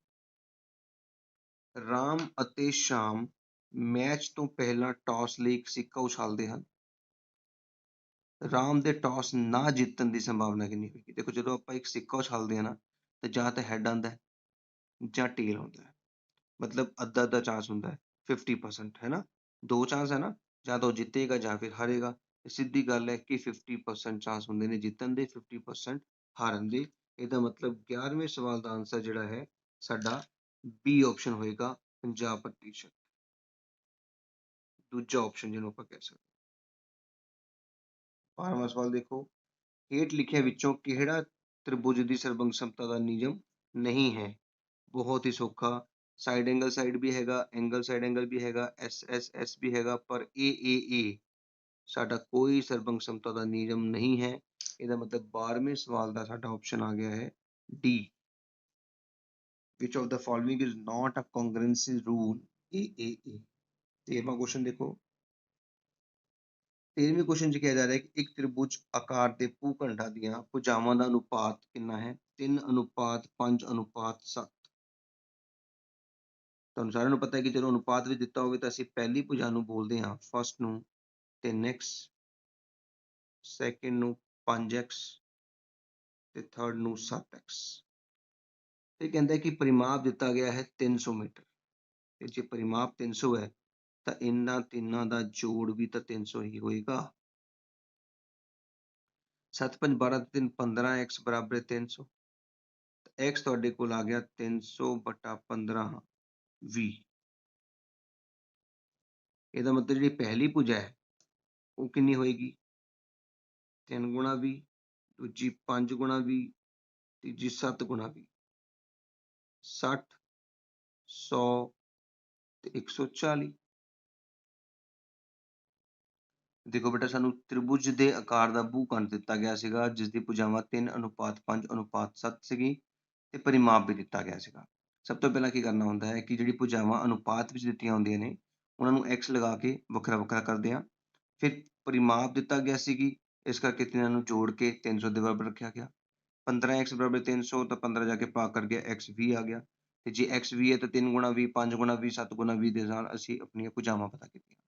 ਰਾਮ ਅਤੇ ਸ਼ਾਮ ਮੈਚ ਤੋਂ ਪਹਿਲਾਂ ਟਾਸ ਲਈ ਇੱਕ ਸਿੱਕਾ ਉਛਾਲਦੇ ਹਨ। ਰਾਮ ਦੇ ਟਾਸ ਨਾ ਜਿੱਤਣ ਦੀ ਸੰਭਾਵਨਾ ਕਿੰਨੀ ਹੋਏਗੀ? ਦੇਖੋ, ਜਦੋਂ ਆਪਾਂ ਇੱਕ ਸਿੱਕਾ ਉਛਾਲਦੇ ਹਾਂ ਨਾ, ਤਾਂ ਜਾਂ ਤਾਂ ਹੈਡ ਆਉਂਦਾ ਹੈ ਜਾਂ ਟੇਲ ਆਉਂਦਾ ਹੈ, ਮਤਲਬ ਅੱਧਾ ਅੱਧਾ ਚਾਂਸ ਹੁੰਦਾ ਹੈ, 50%, ਹੈ ਨਾ? 2 ਚਾਂਸ ਹੈ ਨਾ, ਜਾਂ ਤਾਂ ਉਹ ਜਿੱਤੇਗਾ ਜਾਂ ਫਿਰ ਹਾਰੇਗਾ। ਸਿੱਧੀ ਗੱਲ ਹੈ ਕਿ 50% ਚਾਂਸ ਹੁੰਦੇ ਨੇ ਜਿੱਤਣ ਦੇ, 50% ਹਾਰਨ ਦੇ। ਇਹਦਾ ਮਤਲਬ 11ਵੇਂ ਸਵਾਲ ਦਾ ਆਂਸਰ ਜਿਹੜਾ ਹੈ ਸਾਡਾ ਬੀ ਆਪਸ਼ਨ ਹੋਏਗਾ, 50%। ਦੂਜਾ ਆਪਸ਼ਨ ਜਿਹਨੂੰ ਆਪਾਂ ਕਹਿ ਸਕਦੇ। 12ਵਾਂ ਸਵਾਲ ਦੇਖੋ, ਹੇਠ ਲਿਖਿਆਂ ਵਿੱਚੋਂ ਕਿਹੜਾ ਤ੍ਰਿਭੁਜ ਦੀ ਸਰਬੰਗ ਸਮਤਾ ਦਾ ਨਿਯਮ ਨਹੀਂ ਹੈ? ਬਹੁਤ ਹੀ ਸੌਖਾ, ਸਾਈਡ ਐਂਗਲ ਵੀ ਹੈਗਾ, ਐਂਗਲ ਸਾਈਡ ਐਂਗਲ ਵੀ ਹੈਗਾ, ਐਸ ਵੀ ਹੈਗਾ, ਪਰ ਏ ਸਾਡਾ ਕੋਈ ਸਰਬੰਗ ਸਮਤਾ ਦਾ ਨਿਯਮ ਨਹੀਂ ਹੈ। ਇਹਦਾ ਮਤਲਬ 12ਵੇਂ ਸਵਾਲ ਦਾ ਸਾਡਾ ਆਪਸ਼ਨ ਆ ਗਿਆ ਹੈ D. Which of the following is not a congruency rule? AAA। 13ਵਾਂ ਕੁਐਸਚਨ ਦੇਖੋ, 13ਵੇਂ ਕੁਐਸਚਨ 'ਚ ਕਿਹਾ ਜਾ ਰਿਹਾ ਹੈ ਕਿ ਇੱਕ ਤ੍ਰਿਭੁਜ ਆਕਾਰ ਦੇ ਭੂਖੰਡਾਂ ਦੀਆਂ ਭੁਜਾਵਾਂ ਦਾ ਅਨੁਪਾਤ ਕਿੰਨਾ ਹੈ? 3:5:7। ਤੁਹਾਨੂੰ ਸਾਰਿਆਂ ਨੂੰ ਪਤਾ ਹੈ ਕਿ ਜਦੋਂ ਅਨੁਪਾਤ ਵਿੱਚ ਦਿੱਤਾ ਹੋਵੇ ਤਾਂ ਅਸੀਂ ਪਹਿਲੀ ਭੁਜਾ ਨੂੰ ਬੋਲਦੇ ਹਾਂ ਫਸਟ ਨੂੰ 3x, ਸੈਕਿੰਡ ਨੂੰ 5x ਤੇ ਥਰਡ ਨੂੰ 7x। ਇਹ ਕਹਿੰਦਾ ਕਿ ਪਰਿਮਾਪ ਦਿੱਤਾ ਗਿਆ ਹੈ 300 ਮੀਟਰ, ਤੇ ਜੇ ਪਰਿਮਾਪ 300 ਹੈ ਤਾਂ ਇਹਨਾਂ ਤਿੰਨਾਂ ਦਾ ਜੋੜ ਵੀ ਤਾਂ 300 ਹੀ ਹੋਏਗਾ। 7 5 12 ਤੇ 3 15x ਬਰਾਬਰ 300, x ਤੁਹਾਡੇ ਕੋਲ ਆ ਗਿਆ 300 ਬਟਾ 15 20। ਇਹਦਾ ਮਤਲਬ ਜਿਹੜੀ ਪਹਿਲੀ ਭੁਜਾ ਹੈ ਉਹ ਕਿੰਨੀ ਹੋਏਗੀ 3 ਗੁਣਾ 20, ਦੂਜੀ 5 ਗੁਣਾ 20, ਤੀਜੀ 7 ਗੁਣਾ 20, 60 100 ਤੇ 140। ਦੇਖੋ ਬੇਟਾ ਸਾਨੂੰ ਤ੍ਰਿਭੁਜ ਦੇ ਆਕਾਰ ਦਾ ਭੂਖੰਡ ਦਿੱਤਾ ਗਿਆ ਸੀਗਾ ਜਿਸ ਦੀ ਭੁਜਾਵਾਂ 3:5:7 ਸੀਗੀ ਤੇ ਪਰਿਮਾਪ ਵੀ ਦਿੱਤਾ ਗਿਆ ਸੀਗਾ। ਸਭ ਤੋਂ ਪਹਿਲਾਂ ਕੀ ਕਰਨਾ ਹੁੰਦਾ ਹੈ ਕਿ ਜਿਹੜੀ ਭੁਜਾਵਾਂ ਅਨੁਪਾਤ ਵਿੱਚ ਦਿੱਤੀਆਂ ਹੁੰਦੀਆਂ ਨੇ ਉਹਨਾਂ ਨੂੰ x ਲਗਾ ਕੇ ਵੱਖਰਾ ਵੱਖਰਾ ਕਰਦੇ ਹਾਂ। ਫਿਰ ਪਰਿਮਾਪ ਦਿੱਤਾ ਗਿਆ ਸੀਗੀ, ਇਸ ਕਰਕੇ ਤਿੰਨਾਂ ਨੂੰ ਜੋੜ ਕੇ 300 ਦੇ ਬਰਾਬਰ ਰੱਖਿਆ ਗਿਆ। 15x ਬਰਾਬਰ 300 ਤਾਂ 15 ਜਾ ਕੇ ਭਾਗ ਕਰ ਗਿਆ x 20 ਆ ਗਿਆ, ਤੇ ਜੇ x 20 ਹੈ ਤਾਂ 3 ਗੁਣਾ 20, 5 ਗੁਣਾ 20, 7 ਗੁਣਾ 20 ਦੇ ਨਾਲ ਅਸੀਂ ਆਪਣੀਆਂ ਭੁਜਾਵਾਂ ਪਤਾ ਕੀਤੀਆਂ।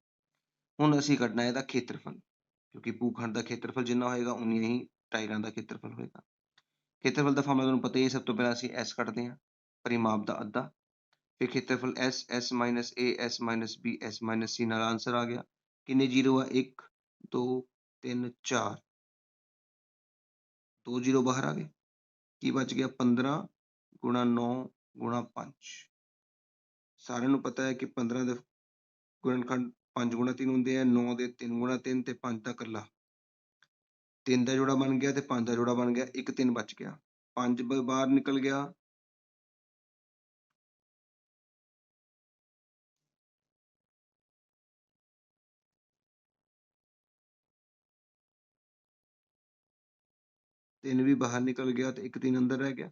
ਹੁਣ ਅਸੀਂ ਕੱਢਣਾ ਇਹਦਾ ਖੇਤਰਫਲ, ਕਿਉਂਕਿ ਭੂਖੰਡ ਦਾ ਖੇਤਰਫਲ ਜਿੰਨਾ ਹੋਏਗਾ ਉਨੀਆਂ ਹੀ ਟਾਇਰਾਂ ਦਾ ਖੇਤਰਫਲ ਹੋਏਗਾ। ਖੇਤਰਫਲ ਦਾ ਫਾਰਮੂਲਾ ਤੁਹਾਨੂੰ ਪਤਾ ਹੀ ਹੈ, ਸਭ ਤੋਂ ਪਹਿਲਾਂ ਅਸੀਂ s ਕੱਢਦੇ ਹਾਂ, ਪਰਿਮਾਪ ਦਾ ਅੱਧਾ, ਫਿਰ ਖੇਤਰਫਲ s, s minus a, s minus b, s minus c ਨਾਲ ਆਂਸਰ ਆ ਗਿਆ। ਕਿੰਨੇ ਜ਼ੀਰੋ ਆ 1 2 3 4, 2 ਜ਼ੀਰੋ ਬਾਹਰ ਆ ਗਏ, ਕੀ ਬਚ ਗਿਆ 15 ਗੁਣਾ 9 ਗੁਣਾ 5। ਸਾਰਿਆਂ ਨੂੰ ਪਤਾ ਹੈ ਕਿ 15 ਦੇ ਗੁਣਨਖੰਡ 5 ਗੁਣਾ 3 ਹੁੰਦੇ ਆ, 9 ਦੇ 3 ਗੁਣਾ 3 ਤੇ 5 ਦਾ ਇਕੱਲਾ 3 ਦਾ ਜੋੜਾ ਬਣ ਗਿਆ ਤੇ 5 ਦਾ ਜੋੜਾ ਬਣ ਗਿਆ, 1 3 ਬਚ ਗਿਆ, 5 ਬਾਹਰ ਨਿਕਲ ਗਿਆ, ਤਿੰਨ ਵੀ ਬਾਹਰ ਨਿਕਲ ਗਿਆ ਤੇ 1 3 ਅੰਦਰ ਰਹਿ ਗਿਆ।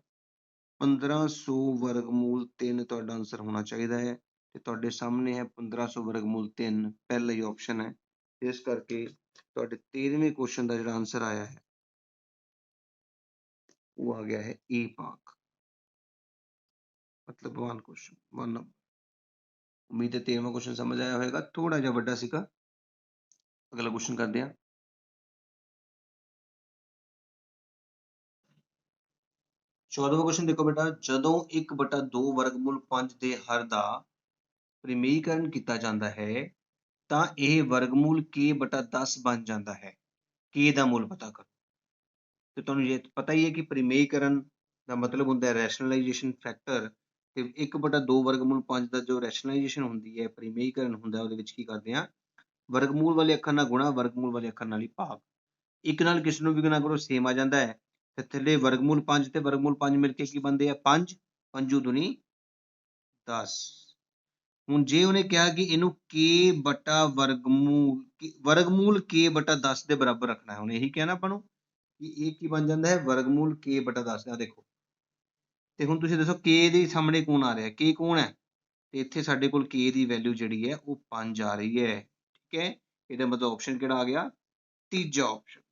1500 ਵਰਗਮੂਲ 3 ਤੁਹਾਡਾ ਆਂਸਰ ਹੋਣਾ ਚਾਹੀਦਾ ਹੈ, ਤੇ ਤੁਹਾਡੇ ਸਾਹਮਣੇ ਹੈ 1500 ਵਰਗਮੂਲ 3 ਪਹਿਲਾ ਹੀ ਆਪਸ਼ਨ ਹੈ, ਇਸ ਕਰਕੇ ਤੁਹਾਡੇ 13ਵੇਂ ਕੁਐਸਚਨ ਦਾ ਜਿਹੜਾ ਆਂਸਰ ਆਇਆ ਹੈ ਉਹ ਆ ਗਿਆ ਹੈ A ਭਾਗ, ਮਤਲਬ 1 ਕੁਐਸਚਨ 1 ਨੰਬਰ। ਉਮੀਦ ਹੈ 13ਵਾਂ ਕੁਐਸਚਨ ਸਮਝ ਆਇਆ ਹੋਵੇਗਾ, ਥੋੜਾ ਜਿਹਾ ਵੱਡਾ ਸੀਗਾ। ਅਗਲਾ ਕੁਐਸਚਨ ਕਰਦੇ ਹਾਂ। 14ਵਾਂ ਕੁਐਸਚਨ ਦੇਖੋ ਬੇਟਾ, ਜਦੋਂ 1/2 ਵਰਗਮੂਲ 5 ਦੇ ਹਰ ਦਾ ਪਰਿਮੇਯੀਕਰਨ ਕੀਤਾ ਜਾਂਦਾ ਹੈ ਤਾਂ ਇਹ ਵਰਗਮੂਲ k/10 ਬਣ ਜਾਂਦਾ ਹੈ। k ਦਾ ਮੁੱਲ ਪਤਾ ਕਰੋ। ਤੇ ਤੁਹਾਨੂੰ ਇਹ ਪਤਾ ਹੀ ਹੈ ਕਿ ਪਰਿਮੇਯੀਕਰਨ ਦਾ ਮਤਲਬ ਹੁੰਦਾ ਹੈ ਰੈਸ਼ਨਲਾਈਜੇਸ਼ਨ ਫੈਕਟਰ, ਤੇ 1/2 ਵਰਗਮੂਲ 5 ਦਾ ਜੋ ਰੈਸ਼ਨਲਾਈਜੇਸ਼ਨ ਹੁੰਦੀ ਹੈ, ਪਰਿਮੇਯੀਕਰਨ ਹੁੰਦਾ, ਉਹਦੇ ਵਿੱਚ ਕੀ ਕਰਦੇ ਹਾਂ ਵਰਗਮੂਲ ਵਾਲੇ ਅੱਖਰ ਨਾਲ ਗੁਣਾ, ਵਰਗਮੂਲ ਵਾਲੇ ਅੱਖਰ ਨਾਲ ਹੀ ਭਾਗ। ਇੱਕ ਨਾਲ ਕਿਸ ਨੂੰ ਵੀ ਗੁਣਾ ਕਰੋ ਸੇਮ ਆ ਜਾਂਦਾ ਹੈ, ਤੇ ਥੱਲੇ ਵਰਗਮੂਲ 5 ਤੇ ਵਰਗਮੂਲ 5 ਮਿਲ ਕੇ ਕੀ ਬਣਦੇ ਆ 5 5 ਦੂਣੀ 10। ਹੁਣ ਜੇ ਉਹਨੇ ਕਿਹਾ ਕਿ ਇਹਨੂੰ ਵਰਗਮੂਲ k/10 ਦੇ ਬਰਾਬਰ ਰੱਖਣਾ ਹੈ, ਹੁਣ ਇਹੀ ਕਿਹਾ ਨਾ ਆਪਾਂ ਨੂੰ ਕਿ ਇਹ ਕੀ ਬਣ ਜਾਂਦਾ ਹੈ ਵਰਗਮੂਲ k/10। ਆ ਦੇਖੋ, ਤੇ ਹੁਣ ਤੁਸੀਂ ਦੱਸੋ k ਦੇ ਸਾਹਮਣੇ ਕੌਣ ਆ ਰਿਹਾ, k ਕੌਣ ਹੈ, ਤੇ ਇੱਥੇ ਸਾਡੇ ਕੋਲ k ਦੀ ਵੈਲਿਊ ਜਿਹੜੀ ਹੈ ਉਹ 5 ਆ ਰਹੀ ਹੈ, ਠੀਕ ਹੈ। ਇਹਦਾ ਮਤਲਬ ਆਪਸ਼ਨ ਕਿਹੜਾ ਆ ਗਿਆ ਤੀਜਾ ਆਪਸ਼ਨ।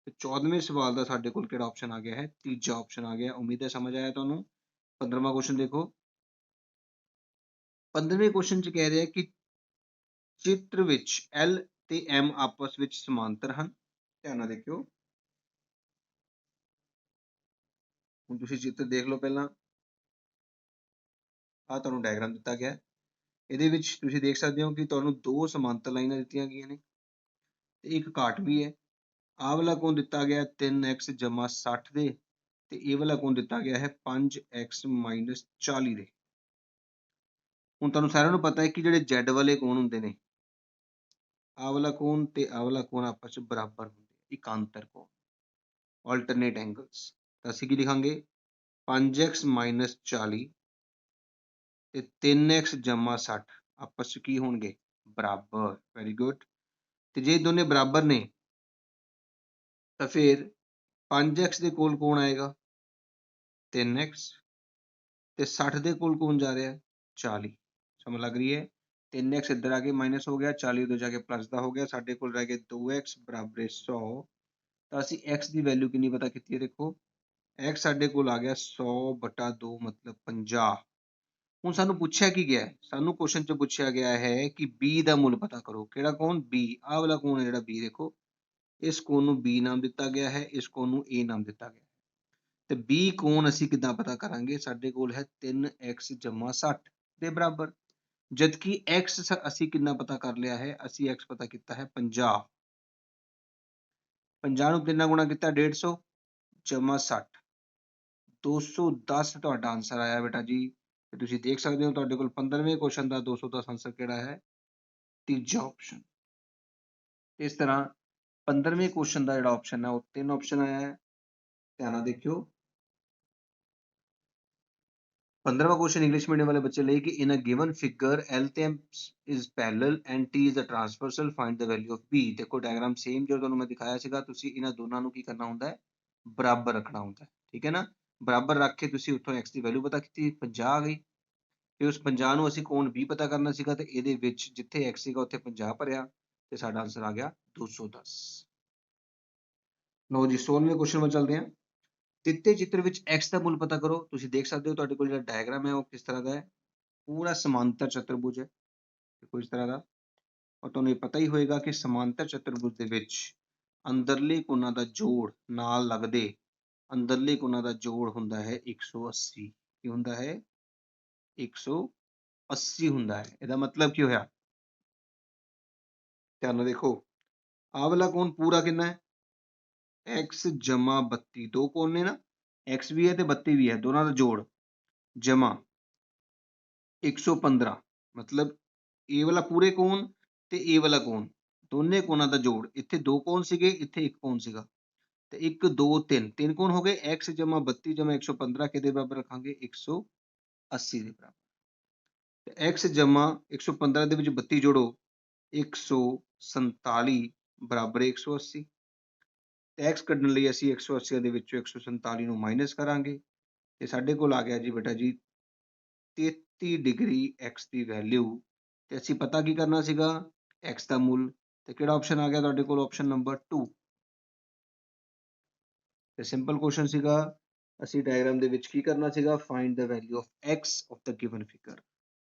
ਤੇ 14ਵੇਂ ਸਵਾਲ ਦਾ ਸਾਡੇ ਕੋਲ ਕਿਹੜਾ ਆਪਸ਼ਨ ਆ ਗਿਆ ਹੈ ਤੀਜਾ ਆਪਸ਼ਨ ਆ ਗਿਆ। ਉਮੀਦ ਹੈ ਸਮਝ ਆਇਆ ਤੁਹਾਨੂੰ। 15ਵਾਂ ਕੁਐਸਚਨ ਦੇਖੋ, 15ਵੇਂ ਕੁਐਸਚਨ 'ਚ ਕਹਿ ਰਿਹਾ ਕਿ ਚਿੱਤਰ ਵਿੱਚ L ਤੇ M ਆਪਸ ਵਿੱਚ ਸਮਾਂਤਰ ਹਨ। ਧਿਆਨ ਨਾਲ ਦੇਖਿਓ, ਹੁਣ ਤੁਸੀਂ ਚਿੱਤਰ ਦੇਖ ਲਓ ਪਹਿਲਾਂ, ਆਹ ਤੁਹਾਨੂੰ ਡਾਇਗਰਾਮ ਦਿੱਤਾ ਗਿਆ, ਇਹਦੇ ਵਿੱਚ ਤੁਸੀਂ ਦੇਖ ਸਕਦੇ ਹੋ ਕਿ ਤੁਹਾਨੂੰ ਦੋ ਸਮਾਂਤਰ ਲਾਈਨਾਂ ਦਿੱਤੀਆਂ ਗਈਆਂ ਨੇ ਤੇ ਇੱਕ ਘਾਟ ਵੀ ਹੈ। ਆਹ ਵਾਲਾ ਕੋਣ ਦਿੱਤਾ ਗਿਆ 3x ਜਮਾ 60 ਦੇ, ਤੇ ਇਹ ਵਾਲਾ ਕੋਣ ਦਿੱਤਾ ਗਿਆ ਹੈ 5x ਮਾਈਨਸ 40 ਦੇ। ਹੁਣ ਤੁਹਾਨੂੰ ਸਾਰਿਆਂ ਨੂੰ ਪਤਾ ਹੈ ਕਿ ਜਿਹੜੇ z ਵਾਲੇ ਕੋਣ ਹੁੰਦੇ ਨੇ, ਆਹ ਵਾਲਾ ਕੋਣ ਤੇ ਆਹ ਵਾਲਾ ਕੋਣ ਆਪਸ ਵਿੱਚ ਬਰਾਬਰ ਹੁੰਦੇ, ਇਕਾਂਤਰ ਕੋਣ, ਆਲਟਰਨੇਟ ਐਂਗਲਸ। ਤਾਂ ਅਸੀਂ ਕੀ ਲਿਖਾਂਗੇ 5x ਮਾਈਨਸ 40 ਤੇ 3x ਜਮਾ 60 ਆਪਸ ਵਿੱਚ ਕੀ ਹੋਣਗੇ ਬਰਾਬਰ। Very good. ਤੇ ਜੇ ਦੋਨੇ ਬਰਾਬਰ ਨੇ ਤਾਂ ਫਿਰ 5x ਦੇ ਕੋਲ ਕੌਣ ਆਏਗਾ 3x, ਤੇ 60 ਦੇ ਕੋਲ ਕੌਣ ਜਾ ਰਿਹਾ 40। ਸਮਝ ਲੱਗ ਰਹੀ ਹੈ, 3x ਇੱਧਰ ਆ ਕੇ ਮਾਈਨਸ ਹੋ ਗਿਆ, 40 ਉਧਰ ਜਾ ਕੇ ਪਲੱਸ ਦਾ ਹੋ ਗਿਆ, ਸਾਡੇ ਕੋਲ ਰਹਿ ਗਏ 2x ਬਰਾਬਰ 100। ਤਾਂ ਅਸੀਂ x ਦੀ ਵੈਲਿਊ ਕਿੰਨੀ ਪਤਾ ਕੀਤੀ ਹੈ, ਦੇਖੋ x ਸਾਡੇ ਕੋਲ ਆ ਗਿਆ 100/2 ਮਤਲਬ 50। ਹੁਣ ਸਾਨੂੰ ਪੁੱਛਿਆ ਕੀ ਗਿਆ ਹੈ? ਸਾਨੂੰ ਕੁਐਸਚਨ 'ਚ ਪੁੱਛਿਆ ਗਿਆ ਹੈ ਕਿ b ਦਾ ਮੁੱਲ ਪਤਾ ਕਰੋ। ਕਿਹੜਾ ਕੌਣ? b। ਆਹ ਵਾਲਾ ਕੌਣ ਹੈ ਜਿਹੜਾ b? ਦੇਖੋ, ਇਸ ਕੋਣ ਨੂੰ b ਨਾਮ ਦਿੱਤਾ ਗਿਆ ਹੈ, ਇਸ ਕੋਣ ਨੂੰ a ਨਾਮ ਦਿੱਤਾ ਗਿਆ ਹੈ। ਤੇ b ਕੋਣ ਅਸੀਂ ਕਿੱਦਾਂ ਪਤਾ ਕਰਾਂਗੇ? ਸਾਡੇ ਕੋਲ ਹੈ 3x + 60 ਦੇ ਬਰਾਬਰ। ਜਦਕਿ x ਅਸੀਂ ਕਿੰਨਾ ਪਤਾ ਕਰ ਲਿਆ ਹੈ? ਅਸੀਂ x ਪਤਾ ਕੀਤਾ ਹੈ 50। 50 ਨੂੰ 3 ਨਾਲ ਗੁਣਾ ਕੀਤਾ 150 + 60, 210 ਤੁਹਾਡਾ ਆਂਸਰ ਆਇਆ ਬੇਟਾ ਜੀ। ਤੇ ਤੁਸੀਂ ਦੇਖ ਸਕਦੇ ਹੋ ਤੁਹਾਡੇ ਕੋਲ 15ਵੇਂ ਕੁਐਸਚਨ ਦਾ 210 ਆਂਸਰ ਕਿਹੜਾ ਹੈ? ਤੀਜਾ ਆਪਸ਼ਨ। ਇਸ ਤਰ੍ਹਾਂ 15ਵੇਂ ਕੁਐਸਚਨ ਦਾ ਜਿਹੜਾ ਆਪਸ਼ਨ ਹੈ ਉਹ 3 ਆਪਸ਼ਨ ਆਇਆ ਹੈ। ਧਿਆਨ ਨਾਲ ਦੇਖਿਓ। 15ਵਾਂ ਕੁਐਸਚਨ ਇੰਗਲਿਸ਼ ਮੀਡੀਅਮ ਵਾਲੇ ਬੱਚੇ ਲਈ ਕਿ ਇਨ ਅ ਗਿਵਨ ਫਿਗਰ L ਤੇ M is parallel and T is the transversal, find the value of B। ਦੇਖੋ ਡਾਇਗਰਾਮ ਸੇਮ ਜੋ ਤੁਹਾਨੂੰ ਮੈਂ ਦਿਖਾਇਆ ਸੀਗਾ, ਤੁਸੀਂ ਇਹਨਾਂ ਦੋਨਾਂ ਨੂੰ ਕੀ ਕਰਨਾ ਹੁੰਦਾ ਹੈ? ਬਰਾਬਰ ਰੱਖਣਾ ਹੁੰਦਾ ਹੈ। ਠੀਕ ਹੈ ਨਾ? ਬਰਾਬਰ ਰੱਖ ਕੇ ਤੁਸੀਂ ਉੱਥੋਂ x ਦੀ ਵੈਲਿਊ ਪਤਾ ਕੀਤੀ, 50 ਆ ਗਈ। ਤੇ ਉਸ 50 ਨੂੰ ਅਸੀਂ ਕੋਣ b ਪਤਾ ਕਰਨਾ ਸੀਗਾ, ਤੇ ਇਹਦੇ ਵਿੱਚ ਜਿੱਥੇ x ਸੀਗਾ ਉੱਥੇ 50 ਭਰਿਆ ਤੇ ਸਾਡਾ ਆਂਸਰ ਆ ਗਿਆ 210। ਲਓ ਜੀ 16ਵੇਂ ਕੁਐਸਚਨ ਵੱਲ ਚੱਲਦੇ ਹਾਂ। ਦਿੱਤੇ ਚਿੱਤਰ ਵਿੱਚ x ਦਾ ਮੁੱਲ ਪਤਾ ਕਰੋ। ਤੁਸੀਂ ਦੇਖ ਸਕਦੇ ਹੋ ਤੁਹਾਡੇ ਕੋਲ ਜਿਹੜਾ ਡਾਇਗਰਾਮ ਹੈ ਉਹ ਕਿਸ ਤਰ੍ਹਾਂ ਦਾ ਹੈ? ਪੂਰਾ ਸਮਾਂਤਰ ਚਤੁਰਭੁਜ ਹੈ, ਦੇਖੋ ਇਸ ਤਰ੍ਹਾਂ ਦਾ। ਔਰ ਤੁਹਾਨੂੰ ਇਹ ਪਤਾ ਹੀ ਹੋਏਗਾ ਕਿ ਸਮਾਂਤਰ ਚਤੁਰਭੁਜ ਦੇ ਵਿੱਚ ਅੰਦਰਲੇ ਕੋਣਾਂ ਦਾ ਜੋੜ ਨਾਲ ਲੱਗਦੇ ਅੰਦਰਲੇ ਕੋਣਾਂ ਦਾ ਜੋੜ ਹੁੰਦਾ ਹੈ 180। ਕੀ ਹੁੰਦਾ ਹੈ? 180 ਹੁੰਦਾ ਹੈ। ਇਹਦਾ ਮਤਲਬ ਕੀ ਹੋਇਆ? ਧਿਆਨ ਨਾਲ ਦੇਖੋ, ਆਹ ਵਾਲਾ ਕੋਣ ਪੂਰਾ ਕਿੰਨਾ ਹੈ? x + 32। ਦੋ ਕੋਣ ਨੇ ਨਾ, x ਵੀ ਹੈ ਤੇ 32 ਵੀ ਹੈ, ਦੋਨਾਂ ਦਾ ਜੋੜ ਜਮਾ 115। ਮਤਲਬ ਇਹ ਵਾਲਾ ਪੂਰੇ ਕੋਣ ਤੇ ਇਹ ਵਾਲਾ ਕੋਣ, ਦੋਨੇ ਕੋਣਾਂ ਦਾ ਜੋੜ। ਇੱਥੇ ਦੋ ਕੋਣ ਸੀਗੇ, ਇੱਥੇ ਇੱਕ ਕੋਣ ਸੀਗਾ, ਤੇ 1 2 3 ਤਿੰਨ ਕੋਣ ਹੋ ਗਏ। x + 32 + 115 ਕਿਹਦੇ ਬਰਾਬਰ ਰੱਖਾਂਗੇ? 180 ਦੇ ਬਰਾਬਰ। ਤੇ x + 115 ਦੇ ਵਿੱਚ 32 ਜੋੜੋ, 147 ਬਰਾਬਰ 180। ਤੇ x ਕੱਢਣ ਲਈ ਅਸੀਂ 180 ਦੇ ਵਿੱਚੋਂ 147 ਨੂੰ ਮਾਈਨਸ ਕਰਾਂਗੇ ਤੇ ਸਾਡੇ ਕੋਲ ਆ ਗਿਆ ਜੀ ਬੇਟਾ ਜੀ 33 ਡਿਗਰੀ x ਦੀ ਵੈਲਿਊ। ਤੇ ਅਸੀਂ ਪਤਾ ਕੀ ਕਰਨਾ ਸੀਗਾ? x ਦਾ ਮੁੱਲ। ਤੇ ਕਿਹੜਾ ਆਪਸ਼ਨ ਆ ਗਿਆ ਤੁਹਾਡੇ ਕੋਲ? Option number 2। ਤੇ ਸਿੰਪਲ ਕੁਐਸਚਨ ਸੀਗਾ। ਅਸੀਂ ਡਾਇਗਰਾਮ ਦੇ ਵਿੱਚ ਕੀ ਕਰਨਾ ਸੀਗਾ? Find the value of x of the given figure.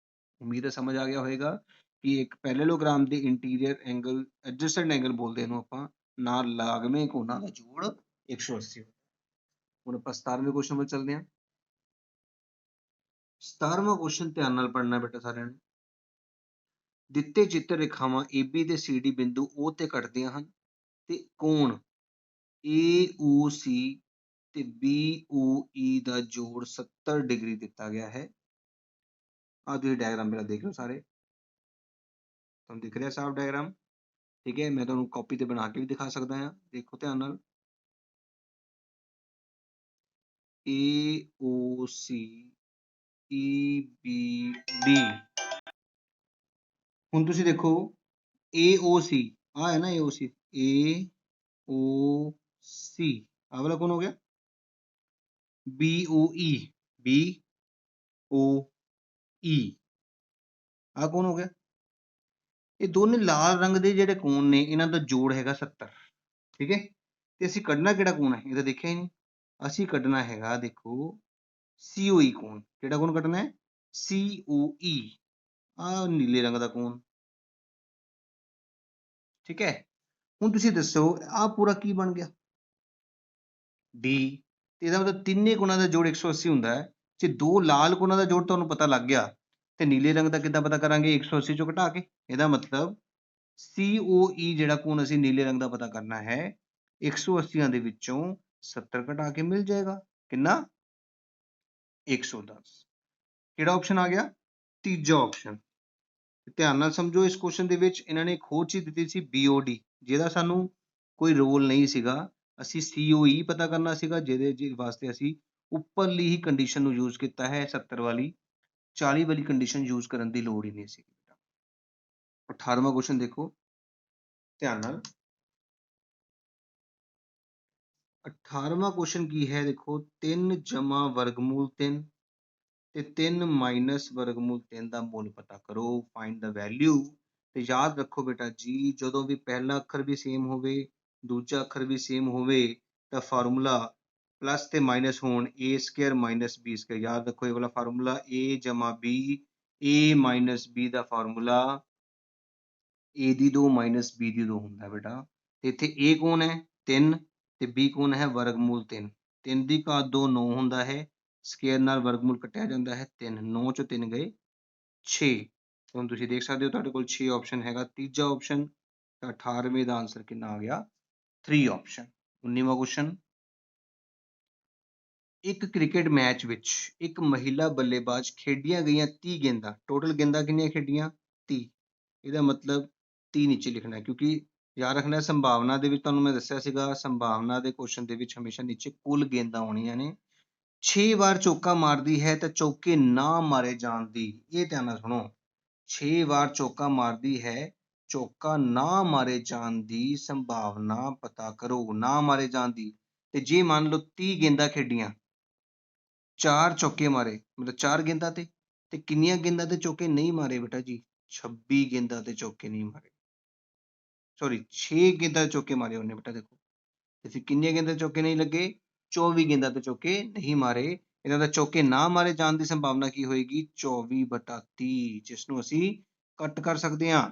ਉਮੀਦ ਹੈ ਸਮਝ ਆ ਗਿਆ ਹੋਵੇਗਾ ਕਿ ਇੱਕ ਪੈਰੇਲਲੋਗ੍ਰਾਮ ਦੇ ਇੰਟੀਰੀਅਰ ਐਂਗਲ, ਐਡਜਸੈਂਟ ਐਂਗਲ ਬੋਲਦੇ ਇਹਨੂੰ ਆਪਾਂ, ਨਾਲ ਲਾਗਵੇਂ ਕੋਣਾਂ ਦਾ ਜੋੜ 180। ਹੁਣ ਆਪਾਂ 17ਵੇਂ ਕੁਐਸਚਨ ਵੱਲ ਚੱਲਦੇ ਹਾਂ। 17ਵਾਂ ਕੁਐਸਚਨ ਧਿਆਨ ਨਾਲ ਪੜ੍ਹਨਾ ਬੇਟਾ ਸਾਰਿਆਂ ਨੇ। ਦਿੱਤੇ ਚਿੱਤਰ ਰੇਖਾਵਾਂ AB ਤੇ CD ਬਿੰਦੂ O ਤੇ ਕੱਟਦੀਆਂ ਹਨ ਤੇ ਕੋਣ AOC ਤੇ BOE ਦਾ ਜੋੜ 70 ਡਿਗਰੀ ਦਿੱਤਾ ਗਿਆ ਹੈ। ਆਹ ਤੁਸੀਂ ਡਾਇਗਰਾਮ ਮੇਰਾ ਦੇਖ ਲਓ ਸਾਰੇ, ਤੁਹਾਨੂੰ ਦਿਖ ਰਿਹਾ ਸਾਫ ਡਾਇਗਰਾਮ? ਠੀਕ ਹੈ, ਮੈਂ ਤੁਹਾਨੂੰ ਕਾਪੀ ਤੇ ਬਣਾ ਕੇ ਵੀ ਦਿਖਾ ਸਕਦਾ ਹਾਂ, ਦੇਖੋ ਧਿਆਨ ਨਾਲ। AOC EBD। ਹੁਣ ਤੁਸੀਂ ਦੇਖੋ AOC, ਆਹ ਹੈ ਨਾ AOC, AOC ਆਹ ਵਾਲਾ ਕੌਣ ਹੋ ਗਿਆ? BOE, BOE ਆਹ ਕੌਣ ਹੋ ਗਿਆ? ਇਹ ਦੋਨੇ ਲਾਲ ਰੰਗ ਦੇ ਜਿਹੜੇ ਕੋਣ ਨੇ, ਇਹਨਾਂ ਦਾ ਜੋੜ ਹੈਗਾ 70। ਠੀਕ ਹੈ, ਤੇ ਅਸੀਂ ਕੱਢਣਾ ਕਿਹੜਾ ਕੋਣ ਹੈ? ਇਹ ਤਾਂ ਦੇਖਿਆ ਹੀ ਨਹੀਂ। ਅਸੀਂ ਕੱਢਣਾ ਹੈਗਾ, ਦੇਖੋ COE ਕੋਣ। ਕਿਹੜਾ ਕੋਣ ਕੱਢਣਾ ਹੈ? COE, ਆਹ ਨੀਲੇ ਰੰਗ ਦਾ ਕੋਣ। ਠੀਕ ਹੈ, ਹੁਣ ਤੁਸੀਂ ਦੱਸੋ ਆਹ ਪੂਰਾ ਕੀ ਬਣ ਗਿਆ? D। ਤੇ ਇਹਦਾ ਮਤਲਬ ਤਿੰਨੇ ਕੋਣਾਂ ਦਾ ਜੋੜ 180 ਹੁੰਦਾ ਹੈ। ਜੇ ਦੋ ਲਾਲ ਕੋਣਾਂ ਦਾ ਜੋੜ ਤੁਹਾਨੂੰ ਪਤਾ ਲੱਗ ਗਿਆ ਤੇ ਨੀਲੇ ਰੰਗ ਦਾ ਕਿੱਦਾਂ ਪਤਾ ਕਰਾਂਗੇ? 180 ਚੋਂ ਘਟਾ ਕੇ। ਇਹਦਾ ਮਤਲਬ COE ਜਿਹੜਾ ਕੋਣ ਅਸੀਂ ਨੀਲੇ ਰੰਗ ਦਾ ਪਤਾ ਕਰਨਾ ਹੈ, 180 ਦੇ ਵਿੱਚੋਂ 70 ਘਟਾ ਕੇ ਮਿਲ ਜਾਏਗਾ। ਕਿੰਨਾ? 110। ਕਿਹੜਾ ਆਪਸ਼ਨ ਆ ਗਿਆ? ਤੀਜਾ ਆਪਸ਼ਨ। ਧਿਆਨ ਨਾਲ ਸਮਝੋ, ਇਸ ਕੁਐਸਚਨ ਦੇ ਵਿੱਚ ਇਹਨਾਂ ਨੇ ਇੱਕ ਹੋਰ ਚੀਜ਼ ਦਿੱਤੀ ਸੀ BOD, ਜਿਹਦਾ ਸਾਨੂੰ ਕੋਈ ਰੋਲ ਨਹੀਂ ਸੀਗਾ। ਅਸੀਂ COE ਪਤਾ ਕਰਨਾ ਸੀਗਾ, ਜਿਹਦੇ ਵਾਸਤੇ ਅਸੀਂ ਉੱਪਰਲੀ ਹੀ ਕੰਡੀਸ਼ਨ ਨੂੰ ਯੂਜ਼ ਕੀਤਾ ਹੈ 70 ਵਾਲੀ। 40 ਵਾਲੀ ਕੰਡੀਸ਼ਨ ਯੂਜ਼ ਕਰਨ ਦੀ ਲੋੜ ਹੀ ਨਹੀਂ ਸੀ। 18ਵਾਂ ਕੁਐਸਚਨ ਦੇਖੋ ਧਿਆਨ ਨਾਲ। 18ਵਾਂ ਕੁਐਸਚਨ ਕੀ ਹੈ? ਦੇਖੋ 3 ਜਮਾ ਵਰਗਮੂਲ 3 ਤੇ 3 ਮਾਈਨਸ ਵਰਗਮੂਲ 3 ਦਾ ਮੁੱਲ ਪਤਾ ਕਰੋ। ਫਾਈਂਡ ਦਾ ਵੈਲਿਊ। ਤੇ ਯਾਦ ਰੱਖੋ ਬੇਟਾ ਜੀ, ਜਦੋਂ ਵੀ ਪਹਿਲਾ ਅੱਖਰ ਵੀ ਸੇਮ ਹੋਵੇ, ਦੂਜਾ ਅੱਖਰ ਵੀ ਸੇਮ ਹੋਵੇ, ਤਾਂ ਫਾਰਮੂਲਾ प्लस ते माइनस होण ए स्क्वायर माइनस बी स्क्वायर, याद रखो ये वाला फार्मूला ए जमा बी, ए माइनस बी का formula A the 2 minus be the 2 ਹੁੰਦਾ बेटा। ਤੇ ਇੱਥੇ a ਕੌਣ ਹੈ 3 ਤੇ b ਕੌਣ ਹੈ ਵਰਗਮੂਲ 3। 3 ਦੀ ਘਾਤ 2 9 ਹੁੰਦਾ ਹੈ, ਸਕੁਅਰ ਨਾਲ ਵਰਗਮੂਲ ਕੱਟਿਆ ਜਾਂਦਾ ਹੈ 3, 9 ਚੋਂ 3 ਗਏ 6। ਹੁਣ ਤੁਸੀਂ ਦੇਖ ਸਕਦੇ ਹੋ ਤੁਹਾਡੇ ਕੋਲ 6 ਆਪਸ਼ਨ ਹੈਗਾ। ਤੀਜਾ ਆਪਸ਼ਨ ਤਾਂ 18ਵੇਂ ਦਾ ਆਨਸਰ ਕਿੰਨਾ ਆ ਗਿਆ 3 ਆਪਸ਼ਨ। 19ਵਾਂ ਕੁਐਸਚਨ, ਇੱਕ ਕ੍ਰਿਕਟ ਮੈਚ ਵਿੱਚ ਇੱਕ ਮਹਿਲਾ ਬੱਲੇਬਾਜ਼ ਖੇਡੀਆਂ ਗਈਆਂ 30 ਗੇਂਦਾਂ, ਟੋਟਲ ਗੇਂਦਾਂ ਕਿੰਨੀਆਂ ਖੇਡੀਆਂ 30। ਇਹਦਾ ਮਤਲਬ 30 ਨੀਚੇ ਲਿਖਣਾ ਹੈ, ਕਿਉਂਕਿ ਯਾਦ ਰੱਖਣਾ ਸੰਭਾਵਨਾ ਦੇ ਵਿੱਚ ਤੁਹਾਨੂੰ ਮੈਂ ਦੱਸਿਆ ਸੀਗਾ ਸੰਭਾਵਨਾ ਦੇ ਕੁਐਸਚਨ ਦੇ ਵਿੱਚ ਹਮੇਸ਼ਾ ਨੀਚੇ ਕੁੱਲ ਗੇਂਦਾਂ ਆਉਣੀਆਂ ਨੇ। 6 ਵਾਰ ਚੌਕਾ ਮਾਰਦੀ ਹੈ ਤਾਂ ਚੌਕੇ ਨਾ ਮਾਰੇ ਜਾਣ ਦੀ, ਇਹ ਧਿਆਨ ਨਾਲ ਸੁਣੋ, 6 ਵਾਰ ਚੌਕਾ ਮਾਰਦੀ ਹੈ ਚੌਕਾ ਨਾ ਮਾਰੇ ਜਾਣ ਦੀ ਸੰਭਾਵਨਾ ਪਤਾ ਕਰੋ, ਨਾ ਮਾਰੇ ਜਾਣ ਦੀ। ਤੇ ਜੇ ਮੰਨ ਲਓ 30 ਗੇਂਦਾਂ ਖੇਡੀਆਂ, 4 ਚੌਕੇ ਮਾਰੇ, ਮਤਲਬ 4 ਗੇਂਦਾਂ ਤੇ ਕਿੰਨੀਆਂ ਗੇਂਦਾਂ ਤੇ ਚੌਕੇ ਨਹੀਂ ਮਾਰੇ ਬੇਟਾ ਜੀ 26 ਗੇਂਦਾਂ ਤੇ ਚੌਕੇ ਨਹੀਂ ਮਾਰੇ, ਸੌਰੀ 6 ਗੇਂਦਾਂ ਤੇ ਚੌਕੇ ਮਾਰੇ ਉਹਨੇ ਬੇਟਾ। ਦੇਖੋ ਤੇ ਫਿਰ ਕਿੰਨੀਆਂ ਗੇਂਦਾਂ ਤੇ ਚੌਕੇ ਨਹੀਂ ਲੱਗੇ 24 ਗੇਂਦਾਂ ਤੇ ਚੌਕੇ ਨਹੀਂ ਮਾਰੇ। ਇਹਨਾਂ ਦਾ ਚੌਕੇ ਨਾ ਮਾਰੇ ਜਾਣ ਦੀ ਸੰਭਾਵਨਾ ਕੀ ਹੋਏਗੀ 24/30, ਜਿਸ ਨੂੰ ਅਸੀਂ ਕੱਟ ਕਰ ਸਕਦੇ ਹਾਂ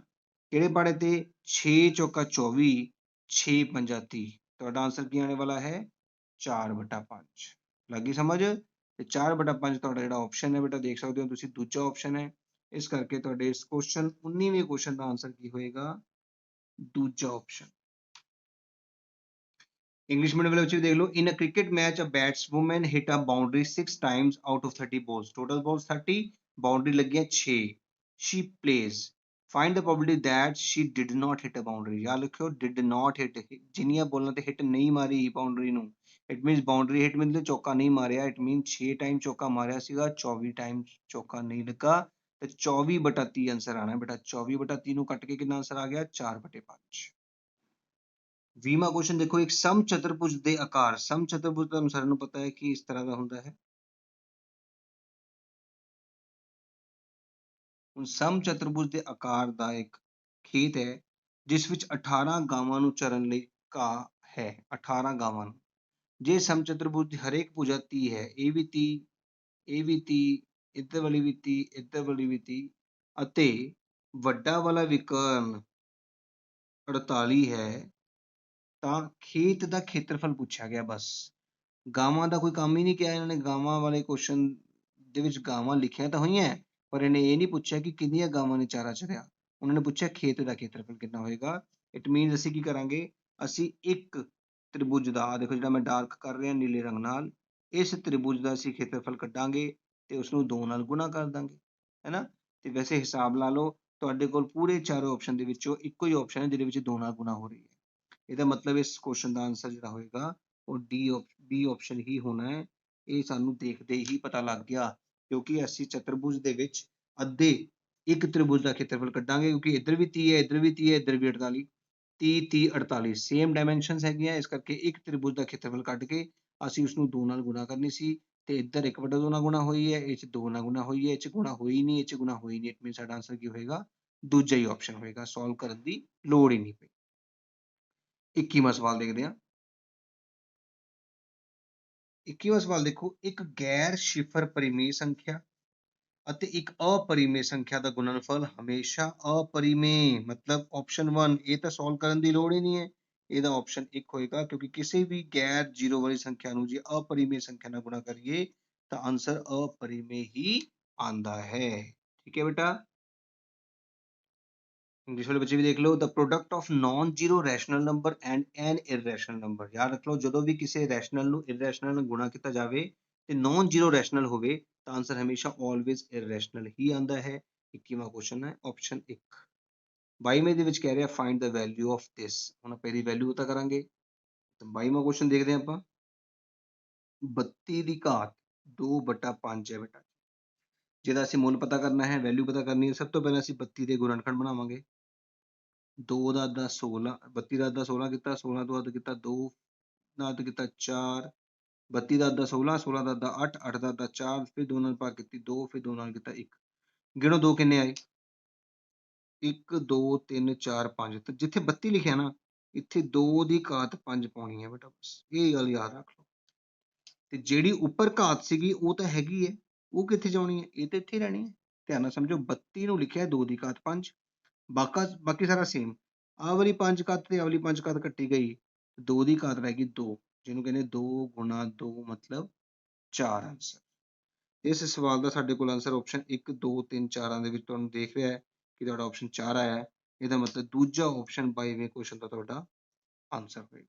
ਕਿਹੜੇ ਪਾੜੇ ਤੇ 6 ਚੌਕਾ 24, 6 ਪੰਜਾ 30। ਤੁਹਾਡਾ ਆਨਸਰ ਕੀ ਆਣੇ ਵਾਲਾ ਹੈ 4/5। ਲੱਗੀ ਸਮਝ। ਤੇ 4/5 ਤੁਹਾਡਾ ਜਿਹੜਾ ਆਪਸ਼ਨ ਹੈ ਬੇਟਾ ਦੇਖ ਸਕਦੇ ਹੋ ਤੁਸੀਂ ਦੂਜਾ ਆਪਸ਼ਨ ਹੈ। ਇਸ ਕਰਕੇ ਤੁਹਾਡੇ ਇਸ ਕੁਐਸਚਨ 19ਵੇਂ ਕੁਐਸਚਨ ਦਾ ਆਨਸਰ ਕੀ ਹੋਏਗਾ ਦੂਜਾ ਆਪਸ਼ਨ। ਇੰਗਲਿਸ਼ ਮੀਡੀਅਮ ਵਾਲੇ ਬੱਚੇ ਵੀ ਦੇਖ ਲਓ, in a cricket match a batswoman hit a boundary 6 times out of 30 balls, total balls 30, boundary ਲੱਗੀਆਂ 6। she plays, find the probability that she did not hit a boundary, ਯਾਦ ਰੱਖਿਓ did not hit, ਜਿੰਨੀਆਂ ਬੋਲਾਂ ਤੇ hit ਨਹੀਂ ਮਾਰੀ boundary ਨੂੰ, it means boundary hit means ਚੌਕਾ ਨਹੀਂ ਮਾਰਿਆ, ਇਟ ਮੀਨ 6 ਟਾਈਮ ਚੌਕਾ ਮਾਰਿਆ ਸੀਗਾ 24 ਟਾਈਮ ਚੌਕਾ ਨਹੀਂ ਲੱਗਾ। ਤੇ 24/30 ਆਨਸਰ ਆਣਾ ਬੇਟਾ। 24/30 ਨੂੰ ਕੱਟ ਕੇ ਕਿੰਨਾ ਆਨਸਰ ਆ ਗਿਆ 4/5। 20ਵਾਂ ਕੁਐਸਚਨ ਦੇਖੋ, ਇੱਕ ਸਮ ਚਤੁਰਭੁਜ ਦੇ ਆਕਾਰ, ਸਮ ਚਤੁਰਭੁਜ ਤੁਹਾਨੂੰ ਸਾਰਿਆਂ ਨੂੰ ਪਤਾ ਹੈ ਕਿ ਇਸ ਤਰ੍ਹਾਂ ਦਾ ਹੁੰਦਾ ਹੈ। ਹੁਣ ਸਮ ਚਤੁਰਭੁਜ ਦੇ ਆਕਾਰ ਦਾ ਇੱਕ ਖੇਤ ਹੈ ਜਿਸ ਵਿੱਚ 18 ਗਾਵਾਂ ਨੂੰ ਚਰਨ ਲਈ ਘਾਹ ਹੈ, 18 ਗਾਵਾਂ ਨੂੰ। ਜੇ ਸਮ ਚਤੁਰਭੁਜ ਦੀ ਹਰੇਕ ਭੁਜਾ 30 ਹੈ, ਇਹ ਵੀ 30, ਇਹ ਵੀ 30, ਇੱਧਰ ਵਾਲੀ ਵੀ 30, ਇੱਧਰ ਵਾਲੀ ਵੀ 30 ਅਤੇ ਵੱਡਾ ਵਾਲਾ ਵਿਕਰਨ 48 ਹੈ, ਤਾਂ ਖੇਤ ਦਾ ਖੇਤਰਫਲ ਪੁੱਛਿਆ ਗਿਆ। ਬਸ ਗਾਵਾਂ ਦਾ ਕੋਈ ਕੰਮ ਹੀ ਨਹੀਂ ਕਿਹਾ ਇਹਨਾਂ ਨੇ, ਗਾਵਾਂ ਵਾਲੇ ਕੁਐਸਚਨ ਦੇ ਵਿੱਚ ਗਾਵਾਂ ਲਿਖੀਆਂ ਤਾਂ ਹੋਈਆਂ ਪਰ ਇਹਨੇ ਇਹ ਨਹੀਂ ਪੁੱਛਿਆ ਕਿ ਕਿੰਨੀਆਂ ਗਾਵਾਂ ਨੇ ਚਾਰਾ ਚਰਿਆ, ਉਹਨਾਂ ਨੇ ਪੁੱਛਿਆ ਖੇਤ ਦਾ ਖੇਤਰਫਲ ਕਿੰਨਾ ਹੋਏਗਾ। ਇਟ ਮੀਨਸ ਅਸੀਂ ਕੀ ਕਰਾਂਗੇ, ਅਸੀਂ ਇੱਕ ਤ੍ਰਿਭੁਜ ਦਾ, ਆਹ ਦੇਖੋ ਜਿਹੜਾ ਮੈਂ ਡਾਰਕ ਕਰ ਰਿਹਾ ਨੀਲੇ ਰੰਗ ਨਾਲ, ਇਸ ਤ੍ਰਿਭੁਜ ਦਾ ਅਸੀਂ ਖੇਤਰਫਲ ਕੱਢਾਂਗੇ ਤੇ ਉਸਨੂੰ 2 ਨਾਲ ਗੁਣਾ ਕਰ ਦਾਂਗੇ, ਹੈਨਾ। ਤੇ ਵੈਸੇ ਹਿਸਾਬ ਲਾ ਲਓ ਤੁਹਾਡੇ ਕੋਲ ਪੂਰੇ ਚਾਰੋਂ ਆਪਸ਼ਨ ਦੇ ਵਿੱਚੋਂ ਇੱਕੋ ਹੀ ਆਪਸ਼ਨ ਹੈ ਜਿਹਦੇ ਵਿੱਚ 2 ਨਾਲ ਗੁਣਾ ਹੋ ਰਹੀ ਹੈ। ਇਹਦਾ ਮਤਲਬ ਇਸ ਕੁਐਸਚਨ ਦਾ ਆਨਸਰ ਜਿਹੜਾ ਹੋਏਗਾ ਉਹ ਬੀ ਆਪਸ਼ਨ ਹੀ ਹੋਣਾ ਹੈ। ਇਹ ਸਾਨੂੰ ਦੇਖਦੇ ਹੀ ਪਤਾ ਲੱਗ ਗਿਆ, ਕਿਉਂਕਿ ਅਸੀਂ ਚਤੁਰਭੁਜ ਦੇ ਵਿੱਚ ਅੱਧੇ ਇੱਕ ਤ੍ਰਿਭੁਜ ਦਾ ਖੇਤਰਫਲ ਕੱਢਾਂਗੇ, ਕਿਉਂਕਿ ਇੱਧਰ ਵੀ 30 ਹੈ, ਇੱਧਰ ਵੀ 30 ਹੈ, ਇੱਧਰ ਵੀ 48, 30 30 48 ਸੇਮ ਡਾਇਮੈਂਸ਼ਨਸ ਹੈਗੀਆਂ, ਇਸ ਕਰਕੇ ਇੱਕ ਤ੍ਰਿਭੁਜ ਦਾ ਖੇਤਰਫਲ ਕੱਢ ਕੇ ਅਸੀਂ ਉਸਨੂੰ 2 ਨਾਲ ਗੁਣਾ ਕਰਨੀ ਸੀ। ਤੇ ਇੱਧਰ 1/2 ਨਾਲ ਗੁਣਾ ਹੋਈ ਹੈ, ਇਹ 'ਚ 2 ਨਾਲ ਗੁਣਾ ਹੋਈ ਹੈ, ਇਹ 'ਚ ਗੁਣਾ ਹੋਈ ਨਹੀਂ, ਇਹ 'ਚ ਗੁਣਾ ਹੋਈ ਨਹੀਂ, ਇਟ ਮੀਨ ਸਾਡਾ ਆਨਸਰ ਕੀ ਹੋਏਗਾ ਦੂਜਾ ਹੀ ਆਪਸ਼ਨ ਹੋਏਗਾ, ਸੋਲਵ ਕਰਨ ਦੀ ਲੋੜ ਹੀ ਨਹੀਂ ਪਈ। 21ਵਾਂ ਸਵਾਲ ਦੇਖਦੇ ਹਾਂ। 21ਵਾਂ ਸਵਾਲ ਦੇਖੋ, ਇੱਕ ਗੈਰ ਸ਼ਿਫਰ ਪਰਿਮੇਯ ਸੰਖਿਆ ਅਤੇ ਇੱਕ ਅਪਰਿਮੇਯ ਸੰਖਿਆ ਦਾ ਗੁਣਨਫਲ ਹਮੇਸ਼ਾ ਅਪਰਿਮੇਯ, ਮਤਲਬ ਆਪਸ਼ਨ 1 ਇਹ ਤਾਂ ਸੋਲਵ ਕਰਨ ਦੀ ਲੋੜ ਹੀ ਨਹੀਂ ਹੈ, ਇਹਦਾ ਆਪਸ਼ਨ 1 ਹੋਏਗਾ, ਕਿਉਂਕਿ ਕਿਸੇ ਵੀ ਗੈਰ ਜ਼ੀਰੋ ਵਾਲੀ ਸੰਖਿਆ ਨੂੰ ਜੇ ਅਪਰਿਮੇਯ ਸੰਖਿਆ ਨਾਲ ਗੁਣਾ ਕਰੀਏ ਤਾਂ ਆਨਸਰ ਅਪਰਿਮੇਯ ਹੀ ਆਂਦਾ ਹੈ। ਠੀਕ ਹੈ ਬੇਟਾ। ਇੰਗਲਿਸ਼ ਵਾਲੇ ਬੱਚੇ ਵੀ ਦੇਖ ਲਓ, the product of non zero rational number and an irrational number, ਯਾਦ ਰੱਖ ਲਓ ਜਦੋਂ ਵੀ ਕਿਸੇ ਰੈਸ਼ਨਲ ਨੂੰ ਇਰਰੈਸ਼ਨਲ ਨਾਲ ਗੁਣਾ ਕੀਤਾ ਜਾਵੇ ਤੇ ਨਾਨ ਜ਼ੀਰੋ ਰੈਸ਼ਨਲ ਹੋਵੇ ਤਾਂ ਆਨਸਰ ਹਮੇਸ਼ਾ ਆਲਵੇਜ਼ ਇਰਰੈਸ਼ਨਲ ਹੀ ਆਂਦਾ ਹੈ। 21ਵਾਂ ਕੁਐਸਚਨ ਹੈ ਆਪਸ਼ਨ 1। 22ਵੇਂ ਦੇ ਵਿੱਚ ਕਹਿ ਰਿਹਾ find the value of this, ਹੁਣ ਆਪਾਂ ਇਹਦੀ ਵੈਲਿਊ ਪਤਾ ਕਰਾਂਗੇ। ਤਾਂ 22ਵਾਂ ਕੁਐਸਚਨ ਦੇਖਦੇ ਹਾਂ ਆਪਾਂ। 32 ਦੀ ਘਾਤ 2/5 ਹੈ ਬੇਟਾ, ਜਿਹਦਾ ਅਸੀਂ ਮੁੱਲ ਪਤਾ ਕਰਨਾ ਹੈ, ਵੈਲਿਊ ਪਤਾ ਕਰਨੀ ਹੈ, ਸਭ ਤੋਂ ਪਹਿਲਾਂ ਅਸੀਂ 32 ਦੇ ਗੁਣਨਖੰਡ ਬਣਾਵਾਂਗੇ। 2 ਦਾ ਅੱਧਾ 16, 32 ਦਾ ਅੱਧਾ 16 ਕੀਤਾ, 16 ਤੋਂ ਅੱਧ ਕੀਤਾ 2, ਨਾਲ ਅੱਧ ਕੀਤਾ 4, 32 ਦਾ ਅੱਧਾ 16, 16 ਦਾ ਅੱਧਾ 8, 8 ਦਾ ਅੱਧਾ 4, ਫਿਰ 2 ਨਾਲ ਭਾਗ ਕੀਤੀ 2, ਫਿਰ 2 ਨਾਲ ਕੀਤਾ 1। ਗਿਣੋ 2 ਕਿੰਨੇ ਆਏ, 1 2 3 4 5, ਤੇ ਜਿੱਥੇ 32 ਲਿਖਿਆ ਨਾ ਇੱਥੇ 2 ਦੀ ਘਾਤ 5 ਪਾਉਣੀ ਹੈ ਬੇਟਾ, ਬਸ ਇਹ ਗੱਲ ਯਾਦ ਰੱਖ ਲਓ। ਤੇ ਜਿਹੜੀ ਉੱਪਰ ਘਾਤ ਸੀਗੀ ਉਹ ਤਾਂ ਹੈਗੀ ਹੈ, ਉਹ ਕਿੱਥੇ ਜਾਣੀ ਹੈ, ਇਹ ਤਾਂ ਇੱਥੇ ਰਹਿਣੀ ਹੈ। ਧਿਆਨ ਨਾਲ ਸਮਝੋ, 32 ਨੂੰ ਲਿਖਿਆ 2 ਦੀ ਘਾਤ 5, ਬਾਕੀ ਸਾਰਾ ਸੇਮ। ਆਹ ਵਾਲੀ 5 ਘਾਤ ਤੇ ਆਹ ਵਾਲੀ 5 ਘਾਤ ਕੱਟੀ ਗਈ, 2 ਦੀ ਘਾਤ ਰਹਿ ਗਈ 2, ਜਿਹਨੂੰ ਕਹਿੰਦੇ 2 ਗੁਣਾ 2 ਮਤਲਬ 4 ਆਂਸਰ। ਇਸ ਸਵਾਲ ਦਾ ਸਾਡੇ ਕੋਲ ਆਂਸਰ ਆਪਸ਼ਨ 1 2 3 4 ਦੇ ਵਿੱਚ ਤੁਹਾਨੂੰ ਦੇਖ ਰਿਹਾ ਹੈ ਕਿ ਤੁਹਾਡਾ ਆਪਸ਼ਨ 4 ਆਇਆ ਹੈ, ਇਹਦਾ ਮਤਲਬ ਦੂਜਾ ਆਪਸ਼ਨ 22ਵੇਂ ਕੁਐਸਚਨ ਦਾ ਤੁਹਾਡਾ ਆਂਸਰ ਹੋਏਗਾ।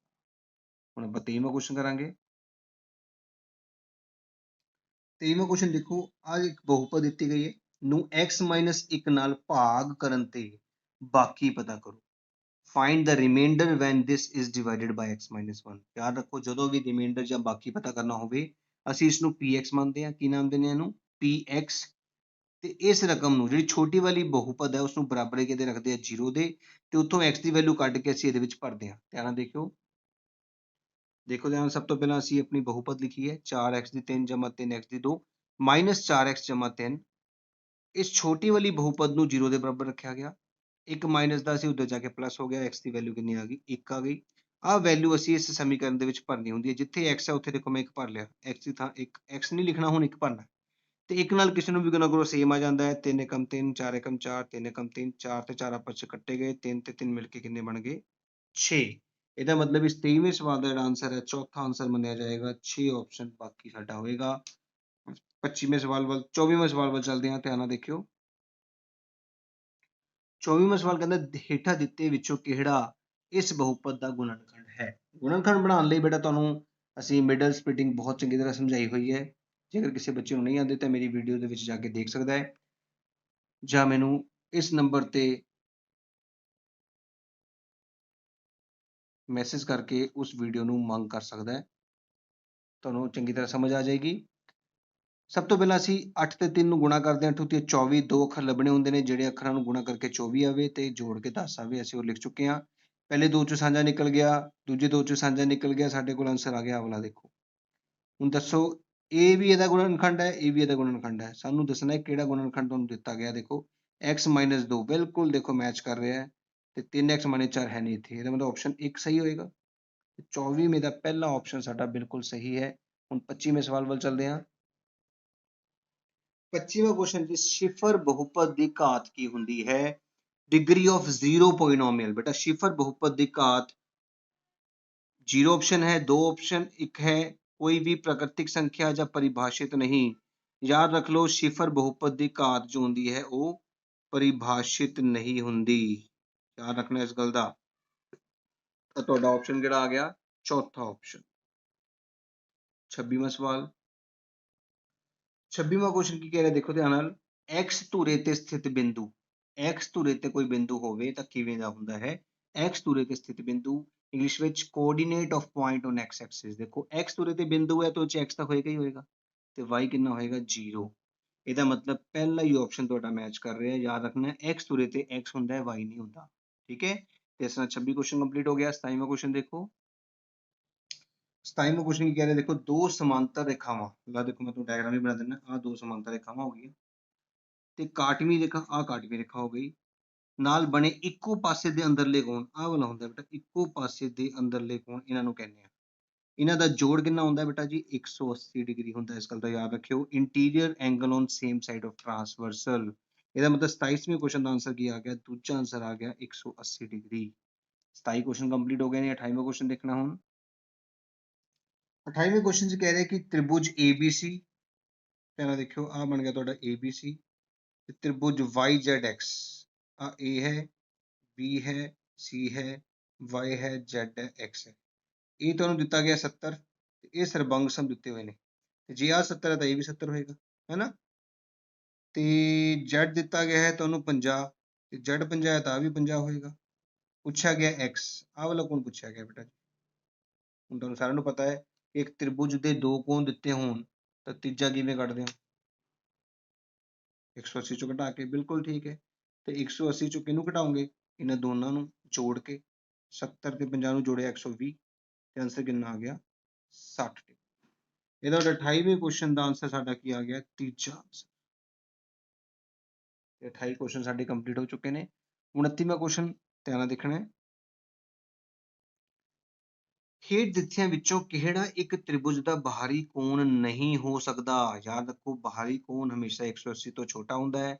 ਹੁਣ ਆਪਾਂ 23ਵਾਂ ਕੁਐਸਚਨ ਕਰਾਂਗੇ। 23ਵਾਂ ਕੁਐਸਚਨ ਦੇਖੋ, ਆਹ ਇੱਕ ਬਹੁਪਦ ਦਿੱਤੀ ਗਈ ਹੈ, ਨੂੰ x-1 ਨਾਲ ਭਾਗ ਕਰਨ ਤੇ ਬਾਕੀ ਪਤਾ ਕਰੋ। Find the remainder when this is divided by x-1। ਯਾਦ ਰੱਖੋ, ਜਦੋਂ ਵੀ ਰਿਮਾਈਂਡਰ ਜਾਂ ਬਾਕੀ ਪਤਾ ਕਰਨਾ ਹੋਵੇ, ਅਸੀਂ ਇਸਨੂੰ px ਮੰਨਦੇ ਹਾਂ। ਕੀ ਨਾਮ ਦਿੰਦੇ ਹਾਂ ਇਹਨੂੰ? px। ਤੇ ਇਸ ਰਕਮ ਨੂੰ, ਜਿਹੜੀ ਛੋਟੀ ਵਾਲੀ ਬਹੁਪਦ ਹੈ, ਉਸਨੂੰ ਬਰਾਬਰ ਕਿਤੇ ਰੱਖਦੇ ਆ 0 ਦੇ, ਤੇ ਉੱਥੋਂ x ਦੀ ਵੈਲਿਊ ਕੱਢ ਕੇ ਅਸੀਂ ਇਹਦੇ ਵਿੱਚ ਭਰਦੇ ਹਾਂ। ਧਿਆਨ ਨਾਲ ਦੇਖਿਓ, ਦੇਖੋ ਧਿਆਨ, ਸਭ ਤੋਂ ਪਹਿਲਾਂ ਅਸੀਂ ਆਪਣੀ ਬਹੁਪਦ ਲਿਖੀ ਹੈ 4x ਦੀ 3 ਜਮਾ 3x ਦੀ 2 ਮਾਈਨਸ 4x ਜਮਾ 3। ਇਸ ਛੋਟੀ ਵਾਲੀ ਬਹੁਪਦ ਨੂੰ 0 ਦੇ ਬਰਾਬਰ ਰੱਖਿਆ ਗਿਆ, ਇੱਕ ਮਾਈਨਸ ਦਾ ਅਸੀਂ ਉੱਧਰ ਜਾ ਕੇ ਪਲੱਸ ਹੋ ਗਿਆ, x ਦੀ ਵੈਲਿਊ ਕਿੰਨੀ ਆ ਗਈ? 1 ਆ ਗਈ। ਆਹ ਵੈਲਿਊ ਅਸੀਂ ਇਸ ਸਮੀਕਰਨ ਦੇ ਵਿੱਚ ਭਰਨੀ ਹੁੰਦੀ ਹੈ। ਜਿੱਥੇ x ਹੈ ਉੱਥੇ ਦੇਖੋ ਮੈਂ 1 ਭਰ ਲਿਆ, x ਦੀ ਥਾਂ 1, x ਨਹੀਂ ਲਿਖਣਾ, ਹੁਣ 1 ਭਰਨਾ। ਤੇ 1 ਨਾਲ ਕਿਸੇ ਨੂੰ ਵੀ ਗੁਣਾ ਕਰੋ ਸੇਮ ਆ ਜਾਂਦਾ ਹੈ, 3 ਏਕਮ 3 4 ਏਕਮ 4 3 ਏਕਮ 3 4 ਤੇ 4 ਆਪਸ 'ਚ ਕੱਟੇ ਗਏ, 3 ਤੇ 3 ਮਿਲ ਕੇ ਕਿੰਨੇ ਬਣ ਗਏ? 6। ਇਹਦਾ ਮਤਲਬ ਇਸ 23ਵੇਂ ਸਵਾਲ ਦਾ ਜਿਹੜਾ ਆਂਸਰ ਹੈ, ਚੌਥਾ ਆਂਸਰ ਮੰਨਿਆ ਜਾਏਗਾ 6 ਆਪਸ਼ਨ ਬਾਕੀ ਸਾਡਾ ਹੋਏਗਾ। 25ਵੇਂ ਸਵਾਲ ਵੱਲ, 24ਵੇਂ ਸਵਾਲ ਵੱਲ ਚੱਲਦੇ ਹਾਂ, ਧਿਆਨ ਨਾਲ ਦੇਖਿਓ। 24ਵਾਂ ਸਵਾਲ ਕਹਿੰਦਾ, ਹੇਠਾਂ ਦਿੱਤੇ ਵਿੱਚੋਂ ਕਿਹੜਾ ਇਸ ਬਹੁਪਦ ਦਾ ਗੁਣਨਖੰਡ ਹੈ? ਗੁਣਨਖੰਡ ਬਣਾਉਣ ਲਈ ਬੇਟਾ ਤੁਹਾਨੂੰ ਅਸੀਂ ਮਿਡਲ ਸਪਲਿਟਿੰਗ ਬਹੁਤ ਚੰਗੀ ਤਰ੍ਹਾਂ ਸਮਝਾਈ ਹੋਈ ਹੈ। ਜੇਕਰ ਕਿਸੇ ਬੱਚੇ ਨੂੰ ਨਹੀਂ ਆਉਂਦੇ ਤਾਂ ਮੇਰੀ ਵੀਡੀਓ ਦੇ ਵਿੱਚ ਜਾ ਕੇ ਦੇਖ ਸਕਦਾ ਹੈ, ਜਾਂ ਮੈਨੂੰ ਇਸ ਨੰਬਰ ਤੇ ਮੈਸੇਜ ਕਰਕੇ ਉਸ ਵੀਡੀਓ ਨੂੰ ਮੰਗ ਕਰ ਸਕਦਾ ਹੈ, ਤੁਹਾਨੂੰ ਚੰਗੀ ਤਰ੍ਹਾਂ ਸਮਝ ਆ ਜਾਏਗੀ। ਸਭ ਤੋਂ ਪਹਿਲਾਂ ਅਸੀਂ 8 ਤੇ 3 ਨੂੰ ਗੁਣਾ ਕਰਦੇ ਹਾਂ, 8 ਤੇ 24, 2 ਅੱਖਰ ਲੱਭਣੇ ਹੁੰਦੇ ਨੇ, ਜਿਹੜੇ ਅੱਖਰਾਂ ਨੂੰ ਗੁਣਾ ਕਰਕੇ 24 ਆਵੇ ਤੇ ਜੋੜ ਕੇ 10 ਆਵੇ, ਅਸੀਂ ਉਹ ਲਿਖ ਚੁੱਕੇ ਹਾਂ। ਪਹਿਲੇ 2 ਚੋਂ ਸਾਂਝਾ ਨਿਕਲ ਗਿਆ, ਦੂਜੇ 2 ਚੋਂ ਸਾਂਝਾ ਨਿਕਲ ਗਿਆ, ਸਾਡੇ ਕੋਲ ਆਂਸਰ ਆ ਗਿਆ ਆਹ ਵਾਲਾ। ਦੇਖੋ ਹੁਣ ਦੱਸੋ, ਇਹ ਵੀ ਇਹਦਾ ਗੁਣਨਖੰਡ ਹੈ, ਇਹ ਵੀ ਇਹਦਾ ਗੁਣਨਖੰਡ ਹੈ, ਸਾਨੂੰ ਦੱਸਣਾ ਹੈ ਕਿਹੜਾ ਗੁਣਨਖੰਡ ਤੁਹਾਨੂੰ ਦਿੱਤਾ ਗਿਆ। ਦੇਖੋ x-2 ਬਿਲਕੁਲ ਦੇਖੋ ਮੈਚ ਕਰ ਰਿਹਾ ਹੈ, ਤੇ 3x-4 ਹੈ ਨਹੀਂ ਇੱਥੇ, ਇਹਦਾ ਮਤਲਬ ਆਪਸ਼ਨ 1 ਸਹੀ ਹੋਏਗਾ। 24ਵੇਂ ਦਾ ਪਹਿਲਾ ਆਪਸ਼ਨ ਸਾਡਾ ਬਿਲਕੁਲ ਸਹੀ ਹੈ। ਹੁਣ 25ਵੇਂ ਸਵਾਲ ਵੱਲ ਚੱਲਦੇ ਹਾਂ। 25ਵਾਂ ਕੁਐਸਚਨ ਜੀ, ਸ਼ਿਫਰ ਬਹੁਪਦ ਦੀ ਘਾਤ ਕੀ ਹੁੰਦੀ ਹੈ? Degree of zero polynomial. ਬੇਟਾ ਸ਼ਿਫਰ ਬਹੁਪਦ ਦੀ ਘਾਤ 0 ਆਪਸ਼ਨ ਹੈ, 2 ਆਪਸ਼ਨ 1 ਹੈ, ਕੋਈ ਵੀ ਪ੍ਰਾकृतिक ਸੰਖਿਆ ਜਾਂ ਪਰਿਭਾਸ਼ਿਤ ਨਹੀਂ। ਯਾਦ ਰੱਖ ਲਓ, ਸ਼ਿਫਰ ਬਹੁਪਦ ਦੀ ਘਾਤ ਜੋ ਹੁੰਦੀ ਹੈ ਉਹ ਪਰਿਭਾਸ਼ਿਤ ਨਹੀਂ ਹੁੰਦੀ, ਯਾਦ ਰੱਖਣਾ ਇਸ ਗੱਲ ਦਾ। ਤਾਂ ਤੁਹਾਡਾ ਆਪਸ਼ਨ ਕਿਹੜਾ ਆ ਗਿਆ? ਚੌਥਾ ਆਪਸ਼ਨ। 26ਵਾਂ ਸਵਾਲ। 26ਵਾਂ ਕੁਐਸਚਨ ਕੀ ਕਹਿ ਰਿਹਾ? ਦੇਖੋ ਧਿਆਨ ਨਾਲ, x ਧੁਰੇ ਤੇ ਸਥਿਤ ਬਿੰਦੂ, x ਧੁਰੇ ਤੇ ਕੋਈ ਬਿੰਦੂ ਹੋਵੇ ਤਾਂ ਕਿਵੇਂ ਦਾ ਹੁੰਦਾ ਹੈ? x ਧੁਰੇ ਤੇ ਸਥਿਤ ਬਿੰਦੂ, ਇੰਗਲਿਸ਼ ਵਿੱਚ coordinate of point on x Axis. ਦੇਖੋ x ਧੁਰੇ ਤੇ ਬਿੰਦੂ ਹੈ ਤਾਂ ਉਹ 'ਚ x ਤਾਂ ਹੋਏਗਾ ਹੀ ਹੋਏਗਾ, ਤੇ y ਕਿੰਨਾ ਹੋਏਗਾ? 0। ਇਹਦਾ ਮਤਲਬ ਪਹਿਲਾ ਹੀ ਆਪਸ਼ਨ ਤੁਹਾਡਾ ਮੈਚ ਕਰ ਰਿਹਾ ਹੈ। ਯਾਦ ਰੱਖਣਾ, x ਧੁਰੇ ਤੇ x ਹੁੰਦਾ ਹੈ, y ਨਹੀਂ ਹੁੰਦਾ। ਠੀਕ ਹੈ, ਤੇ ਇਸ ਨਾਲ 26 ਕੁਐਸਚਨ ਕੰਪਲੀਟ ਹੋ ਗਿਆ। 27ਵਾਂ ਕੁਐਸਚਨ ਦੇਖੋ। 27ਵਾਂ ਕੁਐਸਚਨ ਕੀ ਕਹਿ ਰਿਹਾ? ਦੇਖੋ, ਦੋ ਸਮਾਂਤਰ ਰੇਖਾਵਾਂ, ਲਾ ਦੇਖੋ ਮੈਂ ਤੁਹਾਨੂੰ ਡਾਇਗਰਾਮ ਵੀ ਬਣਾ ਦਿੰਦਾ। ਆਹ ਦੋ ਸਮਾਂਤਰ ਰੇਖਾਵਾਂ ਹੋ ਗਈਆਂ, ਤੇ ਕਾਟਵੀਂ ਰੇਖਾ, ਆਹ ਕਾਟਵੀਂ ਰੇਖਾ ਹੋ ਗਈ, ਨਾਲ ਬਣੇ ਇੱਕੋ ਪਾਸੇ ਦੇ ਅੰਦਰਲੇ ਕੋਣ, ਆਹ ਵਾਲਾ ਹੁੰਦਾ ਬੇਟਾ ਇੱਕੋ ਪਾਸੇ ਦੇ ਅੰਦਰਲੇ ਕੋਣ, ਇਹਨਾਂ ਨੂੰ ਕਹਿੰਦੇ ਆ। ਇਹਨਾਂ ਦਾ ਜੋੜ ਕਿੰਨਾ ਹੁੰਦਾ ਬੇਟਾ ਜੀ? 180 ਡਿਗਰੀ ਹੁੰਦਾ। ਇਸ ਗੱਲ ਦਾ ਯਾਦ ਰੱਖਿਓ। Interior angle on same side of transversal. ਇਹਦਾ ਮਤਲਬ 27ਵੇਂ ਕੁਐਸਚਨ ਦਾ ਆਂਸਰ ਕੀ ਆ ਗਿਆ? ਦੂਜਾ ਆਂਸਰ ਆ ਗਿਆ 180 ਡਿਗਰੀ। 27 ਕੁਐਸਚਨ ਕੰਪਲੀਟ ਹੋ ਗਏ ਨੇ। 28ਵਾਂ ਕੁਐਸਚਨ ਦੇਖਣਾ ਹੁਣ। 28ਵੇਂ ਕੁਐਸਚਨ 'ਚ ਕਹਿ ਰਿਹਾ ਕਿ ਤ੍ਰਿਭੁਜ ABC, ਧਿਆਨ ਨਾਲ ਦੇਖਿਓ, ਆਹ ਬਣ ਗਿਆ ਤੁਹਾਡਾ ABC, ਤੇ ਤ੍ਰਿਭੁਜ YZX, ਆ A ਹੈ, B ਹੈ, C ਹੈ, Y ਹੈ, Z ਹੈ, X ਹੈ। ਇਹ ਤੁਹਾਨੂੰ ਦਿੱਤਾ ਗਿਆ 70, ਤੇ ਇਹ ਸਰਬੰਗ ਸਮ ਦਿੱਤੇ ਹੋਏ ਨੇ, ਤੇ ਜੇ ਆਹ 70 ਹੈ ਤਾਂ ਇਹ ਵੀ 70 ਹੋਏਗਾ, ਹੈ ਨਾ। ਤੇ Z ਦਿੱਤਾ ਗਿਆ ਹੈ ਤੁਹਾਨੂੰ 50, ਤੇ Z 50 ਹੈ ਤਾਂ ਆਹ ਵੀ 50 ਹੋਏਗਾ। ਪੁੱਛਿਆ ਗਿਆ X, ਆਹ ਵਾਲਾ ਕੋਣ ਪੁੱਛਿਆ ਗਿਆ ਬੇਟਾ ਜੀ? ਹੁਣ ਤੁਹਾਨੂੰ ਸਾਰਿਆਂ ਨੂੰ ਪਤਾ ਹੈ ਕਿ ਇੱਕ ਤ੍ਰਿਭੁਜ ਦੇ ਦੋ ਕੋਣ ਦਿੱਤੇ ਹੋਣ ਤਾਂ ਤੀਜਾ ਕਿਵੇਂ ਕੱਢਦੇ ਹੋ? 180 ਚੋਂ ਘਟਾ ਕੇ, ਬਿਲਕੁਲ ਠੀਕ ਹੈ। ਤੇ 180 ਚੋਂ ਕਿਹਨੂੰ ਘਟਾਓਗੇ? ਇਹਨਾਂ ਦੋਨਾਂ ਨੂੰ ਜੋੜ ਕੇ। 70 ਤੇ 50 ਨੂੰ ਜੋੜਿਆ 120, ਤੇ ਆਂਸਰ ਕਿੰਨਾ ਆ ਗਿਆ? 60। ਇਹਦਾ 28ਵੇਂ ਕੁਐਸਚਨ ਦਾ ਆਂਸਰ ਸਾਡਾ ਕੀ ਆ ਗਿਆ? ਤੀਜਾ ਆਂਸਰ। 28 ਕੁਐਸਚਨ ਸਾਡੇ ਕੰਪਲੀਟ ਹੋ ਚੁੱਕੇ ਨੇ। 29ਵਾਂ ਕੁਐਸਚਨ ਧਿਆਨ ਨਾਲ ਦੇਖਣਾ ਹੈ। ਹੇਠ ਦਿੱਤਿਆਂ ਵਿੱਚੋਂ ਕਿਹੜਾ ਇੱਕ ਤ੍ਰਿਭੁਜ ਦਾ ਬਾਹਰੀ ਕੋਣ ਨਹੀਂ ਹੋ ਸਕਦਾ? ਯਾਦ ਰੱਖੋ, ਬਾਹਰੀ ਕੋਣ ਹਮੇਸ਼ਾ 180 ਤੋਂ ਛੋਟਾ ਹੁੰਦਾ ਹੈ।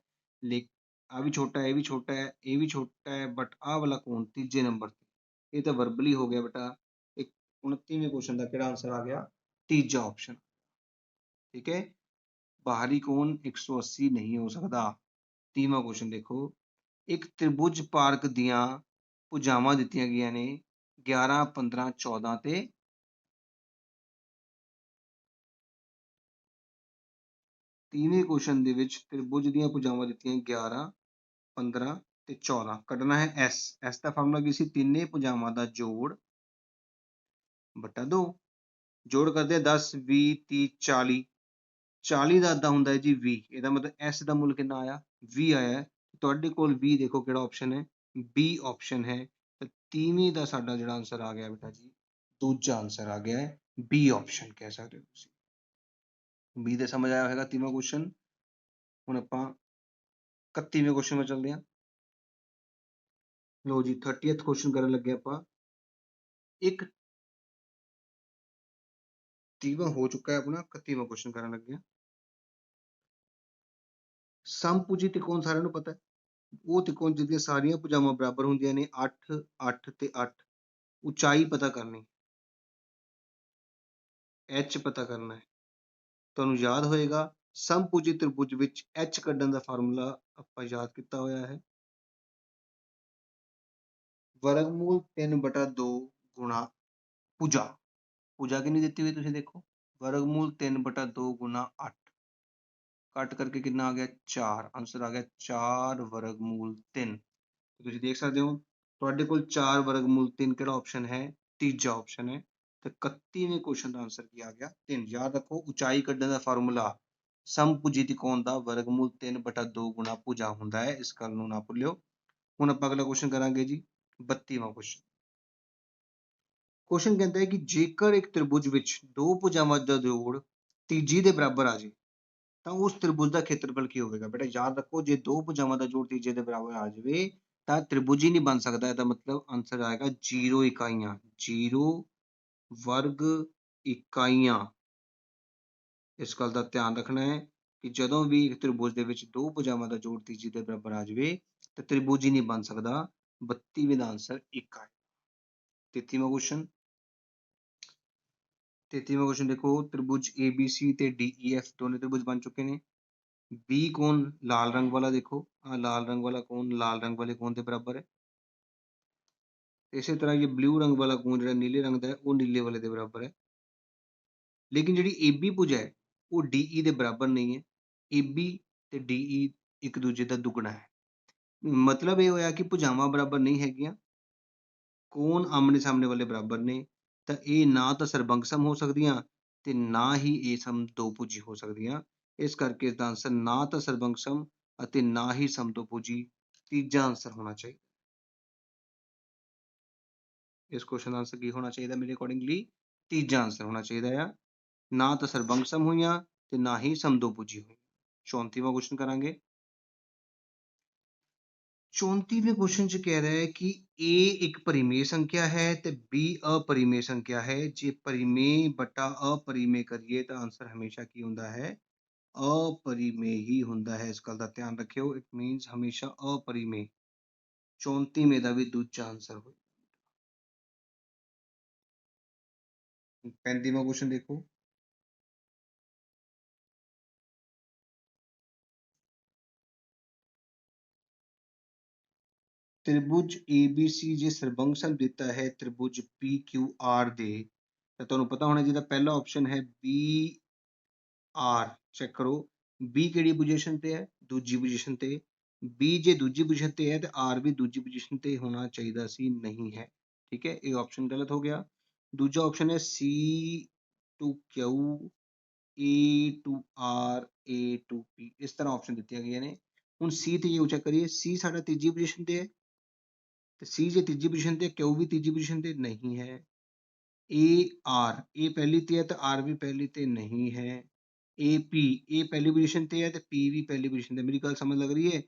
ਆ ਵੀ ਛੋਟਾ ਹੈ, ਇਹ ਵੀ ਛੋਟਾ ਹੈ, ਇਹ ਵੀ ਛੋਟਾ ਹੈ, ਬਟ ਆਹ ਵਾਲਾ ਕੋਣ ਤੀਜੇ ਨੰਬਰ ਤੇ। ਇਹ ਤਾਂ ਵਰਬਲੀ ਹੋ ਗਿਆ ਬੇਟਾ। 29ਵੇਂ ਕੁਐਸਚਨ ਦਾ ਕਿਹੜਾ ਆਂਸਰ ਆ ਗਿਆ? ਤੀਜਾ ਆਪਸ਼ਨ। ਠੀਕ ਹੈ, ਬਾਹਰੀ ਕੋਣ 180 ਨਹੀਂ ਹੋ ਸਕਦਾ। 30ਵਾਂ ਕੁਐਸਚਨ ਦੇਖੋ, ਇੱਕ ਤ੍ਰਿਭੁਜ ਪਾਰਕ ਦੀਆਂ ਭੁਜਾਵਾਂ ਦਿੱਤੀਆਂ ਗਈਆਂ ਨੇ 11, 15, 14 ਤੇ 30ਵੇਂ ਕੁਐਸਚਨ ਦੇ ਵਿੱਚ ਤ੍ਰਿਭੁਜ ਦੀਆਂ ਭੁਜਾਵਾਂ ਦਿੱਤੀਆਂ 11, 15 ਤੇ 14। ਕੱਢਣਾ ਹੈ ਐਸ। ਐਸ ਦਾ ਫਾਰਮੂਲਾ ਕੀ ਸੀ? ਤਿੰਨੇ ਭੁਜਾਵਾਂ ਦਾ ਜੋੜ ਬਟਾ 2। ਜੋੜ ਕਰਦੇ ਆ 10, 20, 30, 40। 40 ਦਾ ਅੱਧਾ ਹੁੰਦਾ ਹੈ ਜੀ 20। ਇਹਦਾ ਮਤਲਬ ਐਸ ਦਾ ਮੁੱਲ ਕਿੰਨਾ ਆਇਆ? 20 ਆਇਆ। ਤੁਹਾਡੇ ਕੋਲ 20 ਦੇਖੋ ਕਿਹੜਾ ਆਪਸ਼ਨ ਹੈ? ਬੀ ਆਪਸ਼ਨ ਹੈ। ਤਾਂ 30ਵੀਂ ਦਾ ਸਾਡਾ ਜਿਹੜਾ ਆਂਸਰ ਆ ਗਿਆ ਬੇਟਾ ਜੀ, ਦੂਜਾ ਆਂਸਰ ਆ ਗਿਆ ਹੈ ਬੀ ਆਪਸ਼ਨ, ਕਹਿ ਸਕਦੇ ਹੋ ਤੁਸੀਂ। ਬੀ ਦੇ ਸਮਝ ਆਇਆ ਹੋਵੇਗਾ 30ਵਾਂ ਕੁਐਸਚਨ। ਹੁਣ ਆਪਾਂ 31ਵੇਂ ਕੁਐਸਚਨ ਵਿੱਚ ਚੱਲਦੇ ਹਾਂ। ਲਓ ਜੀ, 30th ਕੁਐਸਚਨ ਕਰਨ ਲੱਗੇ ਆਪਾਂ। ਇੱਕ 30ਵਾਂ ਹੋ ਚੁੱਕਾ ਹੈ ਆਪਣਾ, 31ਵਾਂ ਕੁਐਸਚਨ ਕਰਨ ਲੱਗੇ ਹਾਂ। ਸਮਭੁਜੀ ਤ੍ਰਿਕੋਣ ਸਾਰਿਆਂ ਨੂੰ ਪਤਾ ਹੈ। ਉਹ ਤ੍ਰਿਕੋਣ ਜਿਹਦੀਆਂ ਸਾਰੀਆਂ ਭੁਜਾਵਾਂ ਬਰਾਬਰ ਹੁੰਦੀਆਂ ਨੇ 8, 8 ਤੇ 8। ਉਚਾਈ ਪਤਾ ਕਰਨੀ, ਐਚ ਪਤਾ ਕਰਨਾ ਹੈ। ਤੁਹਾਨੂੰ ਯਾਦ ਹੋਏਗਾ ਸਮਭੁਜੀ ਤ੍ਰਿਭੁਜ ਵਿੱਚ ਐਚ ਕੱਢਣ ਦਾ ਫਾਰਮੂਲਾ ਆਪਾਂ ਯਾਦ ਕੀਤਾ ਹੋਇਆ ਹੈ। ਵਰਗਮੂਲ 3/2 ਗੁਣਾ ਭੁਜਾ। ਭੁਜਾ ਕਿੰਨੀ ਦਿੱਤੀ ਹੋਈ ਤੁਸੀਂ ਦੇਖੋ, ਵਰਗਮੂਲ 3/2 ਗੁਣਾ 8। ਕੱਟ ਕਰਕੇ ਕਿੰਨਾ ਆ ਗਿਆ? 4। ਆਂਸਰ ਆ ਗਿਆ 4 ਵਰਗਮੂਲ 3। ਤੁਸੀਂ ਦੇਖ ਸਕਦੇ ਹੋ ਤੁਹਾਡੇ ਕੋਲ 4 ਵਰਗਮੂਲ 3 ਕਿਹੜਾ ਆਪਸ਼ਨ ਹੈ? ਤੀਜਾ ਆਪਸ਼ਨ ਹੈ। ਤੇ 31ਵੇਂ ਕੁਐਸਚਨ ਦਾ ਆਂਸਰ ਕੀ ਆ ਗਿਆ? 3। ਯਾਦ ਰੱਖੋ, ਉਚਾਈ ਕੱਢਣ ਦਾ ਫਾਰਮੂਲਾ ਸਮਭੁਜੀ ਤ੍ਰਿਕੋਣ ਦਾ ਵਰਗਮੂਲ 3/2 ਗੁਣਾ ਭੁਜਾ ਹੁੰਦਾ ਹੈ। ਇਸ ਗੱਲ ਨੂੰ ਨਾ ਭੁੱਲਿਓ। ਹੁਣ ਆਪਾਂ ਅਗਲਾ ਕੁਐਸਚਨ ਕਰਾਂਗੇ ਜੀ, 32ਵਾਂ ਕੁਐਸਚਨ। ਕੁਐਸਚਨ ਕਹਿੰਦਾ ਹੈ ਕਿ ਜੇਕਰ ਇੱਕ ਤ੍ਰਿਭੁਜ ਵਿੱਚ ਦੋ ਭੁਜਾਵਾਂ ਦਾ ਜੋੜ ਤੀਜੀ ਦੇ ਬਰਾਬਰ ਆ ਜਾਏ ਤਾਂ ਉਸ ਤ੍ਰਿਭੁਜ ਦਾ ਖੇਤਰਫਲ ਕੀ ਹੋਵੇਗਾ? ਬੇਟਾ ਯਾਦ ਰੱਖੋ, ਜੇ ਦੋ ਭੁਜਾਵਾਂ ਦਾ ਜੋੜ ਤੀਜੇ ਦੇ ਬਰਾਬਰ ਆ ਜਾਵੇ ਤਾਂ ਤ੍ਰਿਭੁਜ ਹੀ ਨਹੀਂ ਬਣ ਸਕਦਾ। ਇਹਦਾ ਮਤਲਬ ਆਂਸਰ ਆਏਗਾ 0 ਇਕਾਈਆਂ। 0 ਵਰਗ ਇਕਾਈਆਂ। ਇਸ ਗੱਲ ਦਾ ਧਿਆਨ ਰੱਖਣਾ ਹੈ ਕਿ ਜਦੋਂ ਵੀ ਇੱਕ ਤ੍ਰਿਭੁਜ ਦੇ ਵਿੱਚ ਦੋ ਭੁਜਾਵਾਂ ਦਾ ਜੋੜ ਤੀਜੀ ਦੇ ਬਰਾਬਰ ਆ ਜਾਵੇ ਤਾਂ ਤ੍ਰਿਭੁਜ ਹੀ ਨਹੀਂ ਬਣ ਸਕਦਾ। 32ਵੇਂ ਦਾ ਆਂਸਰ 1 ਹੈ। 33ਵਾਂ ਕੁਐਸਚਨ। 33ਵਾਂ ਕੁਐਸਚਨ ਦੇਖੋ, ਤ੍ਰਿਭੁਜ ABC ਤੇ DEF ਦੋਨੇ ਤ੍ਰਿਭੁਜ ਬਣ ਚੁੱਕੇ ਨੇ। ਬੀ ਕੋਣ ਲਾਲ ਰੰਗ ਵਾਲਾ ਦੇਖੋ, ਲਾਲ ਰੰਗ ਵਾਲਾ ਕੋਣ ਲਾਲ ਰੰਗ ਵਾਲੇ ਕੋਣ ਦੇ ਬਰਾਬਰ ਹੈ। ਇਸੇ ਤਰ੍ਹਾਂ ਇਹ ਬਲੂ ਰੰਗ ਵਾਲਾ ਕੋਣ ਜਿਹੜਾ ਨੀਲੇ ਰੰਗ ਦਾ ਹੈ ਉਹ ਨੀਲੇ ਵਾਲੇ ਦੇ ਬਰਾਬਰ ਹੈ। ਲੇਕਿਨ ਜਿਹੜੀ AB ਭੁਜਾ ਹੈ ਉਹ DE ਦੇ ਬਰਾਬਰ ਨਹੀਂ ਹੈ। AB ਤੇ DE ਇੱਕ ਦੂਜੇ ਦਾ ਦੁੱਗਣਾ ਹੈ। ਮਤਲਬ ਇਹ ਹੋਇਆ ਕਿ ਭੁਜਾਵਾਂ ਬਰਾਬਰ ਨਹੀਂ ਹੈਗੀਆਂ, ਕੋਣ ਆਮਣੇ ਸਾਹਮਣੇ ਵਾਲੇ ਬਰਾਬਰ ਨੇ, ਤਾਂ ਇਹ ਨਾ ਤਾਂ ਸਰਬੰਗਸਮ ਹੋ ਸਕਦੀਆਂ ਤੇ ਨਾ ਹੀ ਇਹ ਸਮਦੋਭੁਜੀ ਹੋ ਸਕਦੀਆਂ। ਇਸ ਕਰਕੇ ਇਸਦਾ ਆਂਸਰ ਨਾ ਤਾਂ ਸਰਬੰਗਸਮ ਅਤੇ ਨਾ ਹੀ ਸਮਦੋਭੁਜੀ, ਤੀਜਾ ਆਂਸਰ ਹੋਣਾ ਚਾਹੀਦਾ। ਇਸ ਕੁਐਸਚਨ ਦਾ ਆਂਸਰ ਕੀ ਹੋਣਾ ਚਾਹੀਦਾ? ਮੇਰੇ ਅਕੋਰਡਿੰਗਲੀ ਤੀਜਾ ਆਂਸਰ ਹੋਣਾ ਚਾਹੀਦਾ ਆ। ਨਾ ਤਾਂ ਸਰਬੰਗਸਮ ਹੋਈਆਂ ਤੇ ਨਾ ਹੀ ਸਮਦੋਭੁਜੀ ਹੋਈਆਂ। 34ਵਾਂ ਕੁਐਸਚਨ ਕਰਾਂਗੇ। 34ਵੇਂ ਕੁਐਸਚਨ 'ਚ ਕਹਿ ਰਿਹਾ ਹੈ ਕਿ A ਇੱਕ ਪਰਿਮੇਯ ਸੰਖਿਆ ਹੈ ਤੇ B ਅਪਰਿਮੇਯ ਸੰਖਿਆ ਹੈ। ਜੇ ਪਰਿਮੇਯ ਬਟਾ ਅਪਰਿਮੇਯ ਕਰੀਏ ਤਾਂ ਆਂਸਰ ਹਮੇਸ਼ਾ ਕੀ ਹੁੰਦਾ ਹੈ? ਅਪਰਿਮੇਯ ਹੀ ਹੁੰਦਾ ਹੈ। ਇਸ ਗੱਲ ਦਾ ਧਿਆਨ ਰੱਖਿਓ। ਇਟ ਮੀਨਸ ਹਮੇਸ਼ਾ ਅਪਰਿਮੇਯ। 34ਵੇਂ ਦਾ ਵੀ ਦੂਜਾ ਆਂਸਰ ਹੋਏਗਾ। 35ਵਾਂ ਕੁਐਸਚਨ ਦੇਖੋ। ਤ੍ਰਿਭੁਜ ABC ਜੇ ਸਰਬੰਗਸਮ ਦਿੱਤਾ ਹੈ ਤ੍ਰਿਭੁਜ PQR ਦੇ, ਤਾਂ ਤੁਹਾਨੂੰ ਪਤਾ ਹੋਣਾ ਜਿਹਦਾ ਪਹਿਲਾ ਆਪਸ਼ਨ ਹੈ BR। ਚੈੱਕ ਕਰੋ B ਕਿਹੜੀ ਪੋਜੀਸ਼ਨ ਤੇ ਹੈ? ਦੂਜੀ ਪੋਜੀਸ਼ਨ ਤੇ। B ਜੇ ਦੂਜੀ ਪੋਜੀਸ਼ਨ ਤੇ ਹੈ ਤੇ R ਵੀ ਦੂਜੀ ਪੋਜੀਸ਼ਨ ਤੇ ਹੋਣਾ ਚਾਹੀਦਾ ਸੀ, ਨਹੀਂ ਹੈ। ਠੀਕ ਹੈ, ਇਹ ਆਪਸ਼ਨ ਗਲਤ ਹੋ ਗਿਆ। ਦੂਜਾ ਆਪਸ਼ਨ ਹੈ C to Q, A to R, A to P। ਇਸ ਤਰ੍ਹਾਂ ਆਪਸ਼ਨ ਦਿੱਤੀਆਂ ਗਈਆਂ ਨੇ। ਹੁਣ C ਤੇ ਇਹ ਚੈੱਕ ਕਰੀਏ, C ਸਾਡਾ ਤੀਜੀ ਪੋਜੀਸ਼ਨ ਤੇ ਹੈ ਤੇ C ਜੇ ਤੀਜੀ ਪੋਜੀਸ਼ਨ ਤੇ, Q ਵੀ ਤੀਜੀ ਪੋਜੀਸ਼ਨ ਤੇ ਨਹੀਂ ਹੈ। A ਪਹਿਲੀ ਤੇ ਹੈ ਤੇ R ਵੀ ਪਹਿਲੀ ਤੇ ਨਹੀਂ ਹੈ। A ਪਹਿਲੀ ਪੋਜੀਸ਼ਨ ਤੇ ਹੈ ਤੇ P ਵੀ ਪਹਿਲੀ ਪੋਜੀਸ਼ਨ ਤੇ। ਮੇਰੀ ਗੱਲ ਸਮਝ ਲੱਗ ਰਹੀ ਹੈ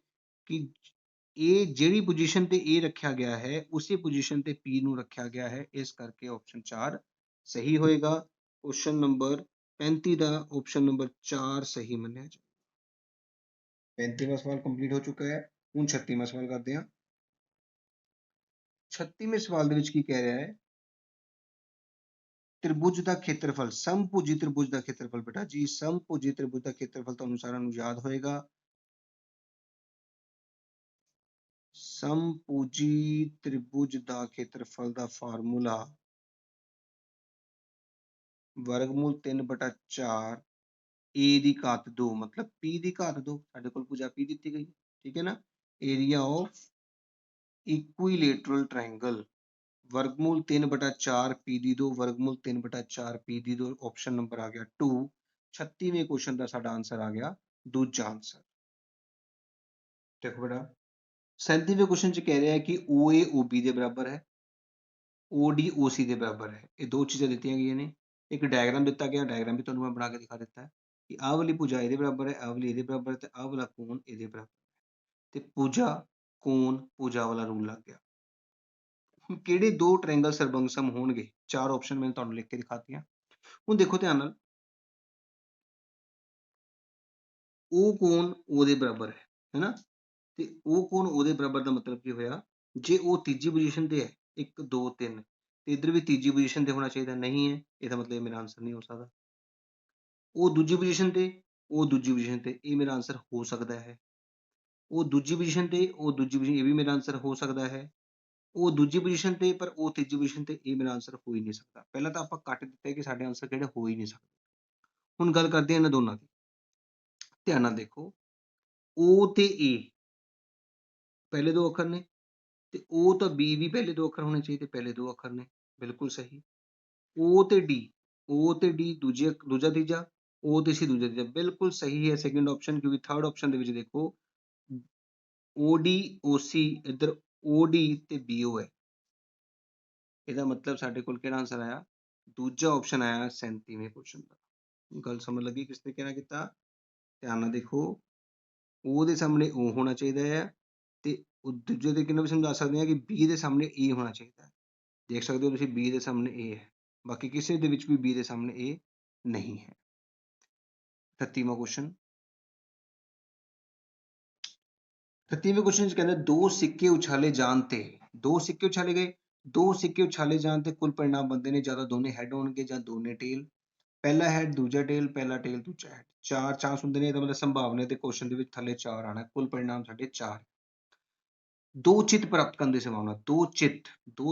ਕਿ ਇਹ ਜਿਹੜੀ ਪੋਜੀਸ਼ਨ ਤੇ A ਰੱਖਿਆ ਗਿਆ ਹੈ ਉਸੇ ਪੋਜੀਸ਼ਨ ਤੇ P ਨੂੰ ਰੱਖਿਆ ਗਿਆ ਹੈ। ਇਸ ਕਰਕੇ ਆਪਸ਼ਨ 4 सही होएगा क्वेश्चन नंबर 35 का ऑप्शन नंबर 4 सही मन्निया जाए। 35वां सवाल कंप्लीट हो चुका है। ਹੁਣ 36ਵਾਂ सवाल करते हैं। 36वें सवाल ਦੇ ਵਿੱਚ ਕੀ ਕਹਿ ਰਿਹਾ ਹੈ त्रिभुज ਦਾ ਖੇਤਰਫਲ ਸਮਭੁਜੀ त्रिभुज ਦਾ ਖੇਤਰਫਲ ਬੇਟਾ ਜੀ ਸਮਭੁਜੀ त्रिभुज ਦਾ ਖੇਤਰਫਲ ਤੁਹਾਨੂੰ ਸਾਰਿਆਂ ਨੂੰ ਯਾਦ ਹੋਏਗਾ ਸਮਭੁਜੀ त्रिभुज ਦਾ ਖੇਤਰਫਲ ਦਾ ਫਾਰਮੂਲਾ वर्गमूल 3/4 a ਦੀ ਘਾਤ 2 मतलब p ਦੀ ਘਾਤ 2 ਸਾਡੇ ਕੋਲ ਭੁਜਾ p ਦਿੱਤੀ ਗਈ ਠੀਕ ਹੈ ਨਾ ਏਰੀਆ ਆਫ ਇਕੁਈਲੇਟਰਲ ਟ੍ਰਾਇੰਗਲ वर्गमूल 3/4 p ਦੀ 2 वर्गमूल 3/4 p ਦੀ 2 ਆਪਸ਼ਨ ਨੰਬਰ ਆ ਗਿਆ 2 36ਵੇਂ ਕੁਐਸਚਨ ਦਾ ਸਾਡਾ ਆਨਸਰ ਆ ਗਿਆ ਦੂਜਾ ਆਨਸਰ ਦੇਖੋ ਬੇਟਾ 37ਵੇਂ ਕੁਐਸਚਨ ਚ ਕਹਿ ਰਿਹਾ ਹੈ ਕਿ OA OB ਦੇ ਬਰਾਬਰ ਹੈ OD OC ਦੇ ਬਰਾਬਰ ਹੈ ਇਹ ਦੋ ਚੀਜ਼ਾਂ ਦਿੱਤੀਆਂ ਗਈਆਂ ਨੇ ਇੱਕ ਡਾਇਗਰਾਮ ਦਿੱਤਾ ਗਿਆ ਡਾਇਗਰਾਮ ਵੀ ਤੁਹਾਨੂੰ ਮੈਂ ਬਣਾ ਕੇ ਦਿਖਾ ਦਿੱਤਾ ਹੈ ਕਿ ਆਹ ਵਾਲੀ ਭੁਜਾ ਇਹਦੇ ਬਰਾਬਰ ਹੈ ਆਹ ਵਾਲੀ ਇਹਦੇ ਬਰਾਬਰ ਹੈ ਤੇ ਆਹ ਵਾਲਾ ਕੋਣ ਇਹਦੇ ਬਰਾਬਰ ਤੇ ਭੁਜਾ ਕੋਣ ਭੁਜਾ ਵਾਲਾ ਰੂਲ ਲੱਗ ਗਿਆ ਹੁਣ ਕਿਹੜੇ ਦੋ ਟ੍ਰਾਇੰਗਲ ਸਰਬੰਗਸਮ ਹੋਣਗੇ ਚਾਰ ਆਪਸ਼ਨ ਮੈਂ ਤੁਹਾਨੂੰ ਲਿਖ ਕੇ ਦਿਖਾਤੀਆਂ ਹੁਣ ਦੇਖੋ ਧਿਆਨ ਨਾਲ ਉਹ ਕੋਣ ਉਹਦੇ ਬਰਾਬਰ ਹੈ ਹੈਨਾ ਤੇ ਉਹ ਕੋਣ ਉਹਦੇ ਬਰਾਬਰ ਦਾ ਮਤਲਬ ਕੀ ਹੋਇਆ ਜੇ ਉਹ ਤੀਜੀ ਪੋਜੀਸ਼ਨ ਤੇ ਹੈ 1 2 3 ਤੇ ਇੱਧਰ ਵੀ ਤੀਜੀ ਪੋਜੀਸ਼ਨ ਤੇ ਹੋਣਾ ਚਾਹੀਦਾ ਨਹੀਂ ਹੈ ਇਹਦਾ ਮਤਲਬ ਮੇਰਾ ਆਨਸਰ ਨਹੀਂ ਹੋ ਸਕਦਾ ਉਹ ਦੂਜੀ ਪੋਜੀਸ਼ਨ ਤੇ ਉਹ ਦੂਜੀ ਪੋਜੀਸ਼ਨ ਤੇ ਇਹ ਮੇਰਾ ਆਨਸਰ ਹੋ ਸਕਦਾ ਹੈ ਉਹ ਦੂਜੀ ਪੋਜੀਸ਼ਨ ਤੇ ਉਹ ਦੂਜੀ ਪੋਜੀਸ਼ਨ ਇਹ ਵੀ ਮੇਰਾ ਆਨਸਰ ਹੋ ਸਕਦਾ ਹੈ ਉਹ ਦੂਜੀ ਪੋਜੀਸ਼ਨ ਤੇ ਪਰ ਉਹ ਤੀਜੀ ਪੋਜੀਸ਼ਨ ਤੇ ਇਹ ਮੇਰਾ ਆਨਸਰ ਹੋ ਹੀ ਨਹੀਂ ਸਕਦਾ ਪਹਿਲਾਂ ਤਾਂ ਆਪਾਂ ਕੱਟ ਦਿੱਤੇ ਕਿ ਸਾਡੇ ਆਨਸਰ ਕਿਹੜੇ ਹੋ ਹੀ ਨਹੀਂ ਸਕਦੇ ਹੁਣ ਗੱਲ ਕਰਦੇ ਹਾਂ ਇਹਨਾਂ ਦੋਨਾਂ ਦੀ ਧਿਆਨ ਨਾਲ ਦੇਖੋ O ਤੇ A ਪਹਿਲੇ ਦੋ ਅੱਖਰ ਨੇ ਤੇ O ਤਾਂ B ਵੀ ਪਹਿਲੇ ਦੋ ਅੱਖਰ ਹੋਣੇ ਚਾਹੀਦੇ ਪਹਿਲੇ ਦੋ ਅੱਖਰ ਨੇ ਬਿਲਕੁਲ ਸਹੀ O ਤੇ D ਦੂਜਾ ਤੀਜਾ O ਤੇ C ਦੂਜਾ ਤੀਜਾ ਬਿਲਕੁਲ ਸਹੀ ਹੈ ਸੈਕਿੰਡ ਆਪਸ਼ਨ ਕਿਉਂਕਿ ਥਰਡ ਆਪਸ਼ਨ ਦੇ ਵਿੱਚ ਦੇਖੋ OD OC ਇੱਧਰ OD ਤੇ BO ਹੈ ਇਹਦਾ ਮਤਲਬ ਸਾਡੇ ਕੋਲ ਕਿਹੜਾ ਆਨਸਰ ਆਇਆ ਦੂਜਾ ਆਪਸ਼ਨ ਆਇਆ 37ਵੇਂ ਕੁਐਸਚਨ ਦਾ ਗੱਲ ਸਮਝ ਲੱਗੀ ਕਿਸ ਤਰੀਕੇ ਨਾਲ ਕੀਤਾ ਧਿਆਨ ਨਾਲ ਦੇਖੋ O ਦੇ ਸਾਹਮਣੇ O ਹੋਣਾ ਚਾਹੀਦਾ ਹੈ ਤੇ ਦੂਜੇ ਤਰੀਕੇ ਨਾਲ ਵੀ ਸਮਝਾ ਸਕਦੇ ਹਾਂ ਕਿ B ਦੇ ਸਾਹਮਣੇ A ਹੋਣਾ ਚਾਹੀਦਾ ਹੈ ਦੇਖ ਸਕਦੇ ਹੋ ਤੁਸੀਂ B ਦੇ ਸਾਹਮਣੇ A ਹੈ ਬਾਕੀ ਕਿਸੇ ਦੇ ਵਿੱਚ ਵੀ B ਦੇ ਸਾਹਮਣੇ A ਨਹੀਂ ਹੈ 38ਵਾਂ ਕੁਐਸਚਨ 38ਵੇਂ ਕੁਐਸਚਨ ਚ ਕਹਿੰਦਾ ਦੋ ਸਿੱਕੇ ਉਛਾਲੇ ਜਾਣ ਤੇ ਦੋ ਸਿੱਕੇ ਉਛਾਲੇ ਗਏ ਦੋ ਸਿੱਕੇ ਉਛਾਲੇ ਜਾਣ ਤੇ ਕੁੱਲ ਪਰਿਣਾਮ ਬਣਦੇ ਨੇ ਜਾਂ ਤਾਂ ਦੋਨੇ ਹੈਡ ਹੋਣਗੇ ਜਾਂ ਦੋਨੇ ਟੇਲ ਪਹਿਲਾ ਹੈਡ ਦੂਜਾ ਟੇਲ ਪਹਿਲਾ ਟੇਲ ਦੂਜਾ ਹੈਡ ਚਾਰ ਚਾਂਸ ਹੁੰਦੇ ਨੇ ਇਹਦਾ ਮਤਲਬ ਸੰਭਾਵਨਾ ਤੇ ਕੁਐਸਚਨ ਦੇ ਵਿੱਚ ਥੱਲੇ 4 ਆਣਾ ਕੁੱਲ ਪਰਿਣਾਮ ਸਾਡੇ 4 ਦੋ ਚਿੱਤ ਪ੍ਰਾਪਤ ਕਰਨ ਦੀ ਸੰਭਾਵਨਾ ਦੋ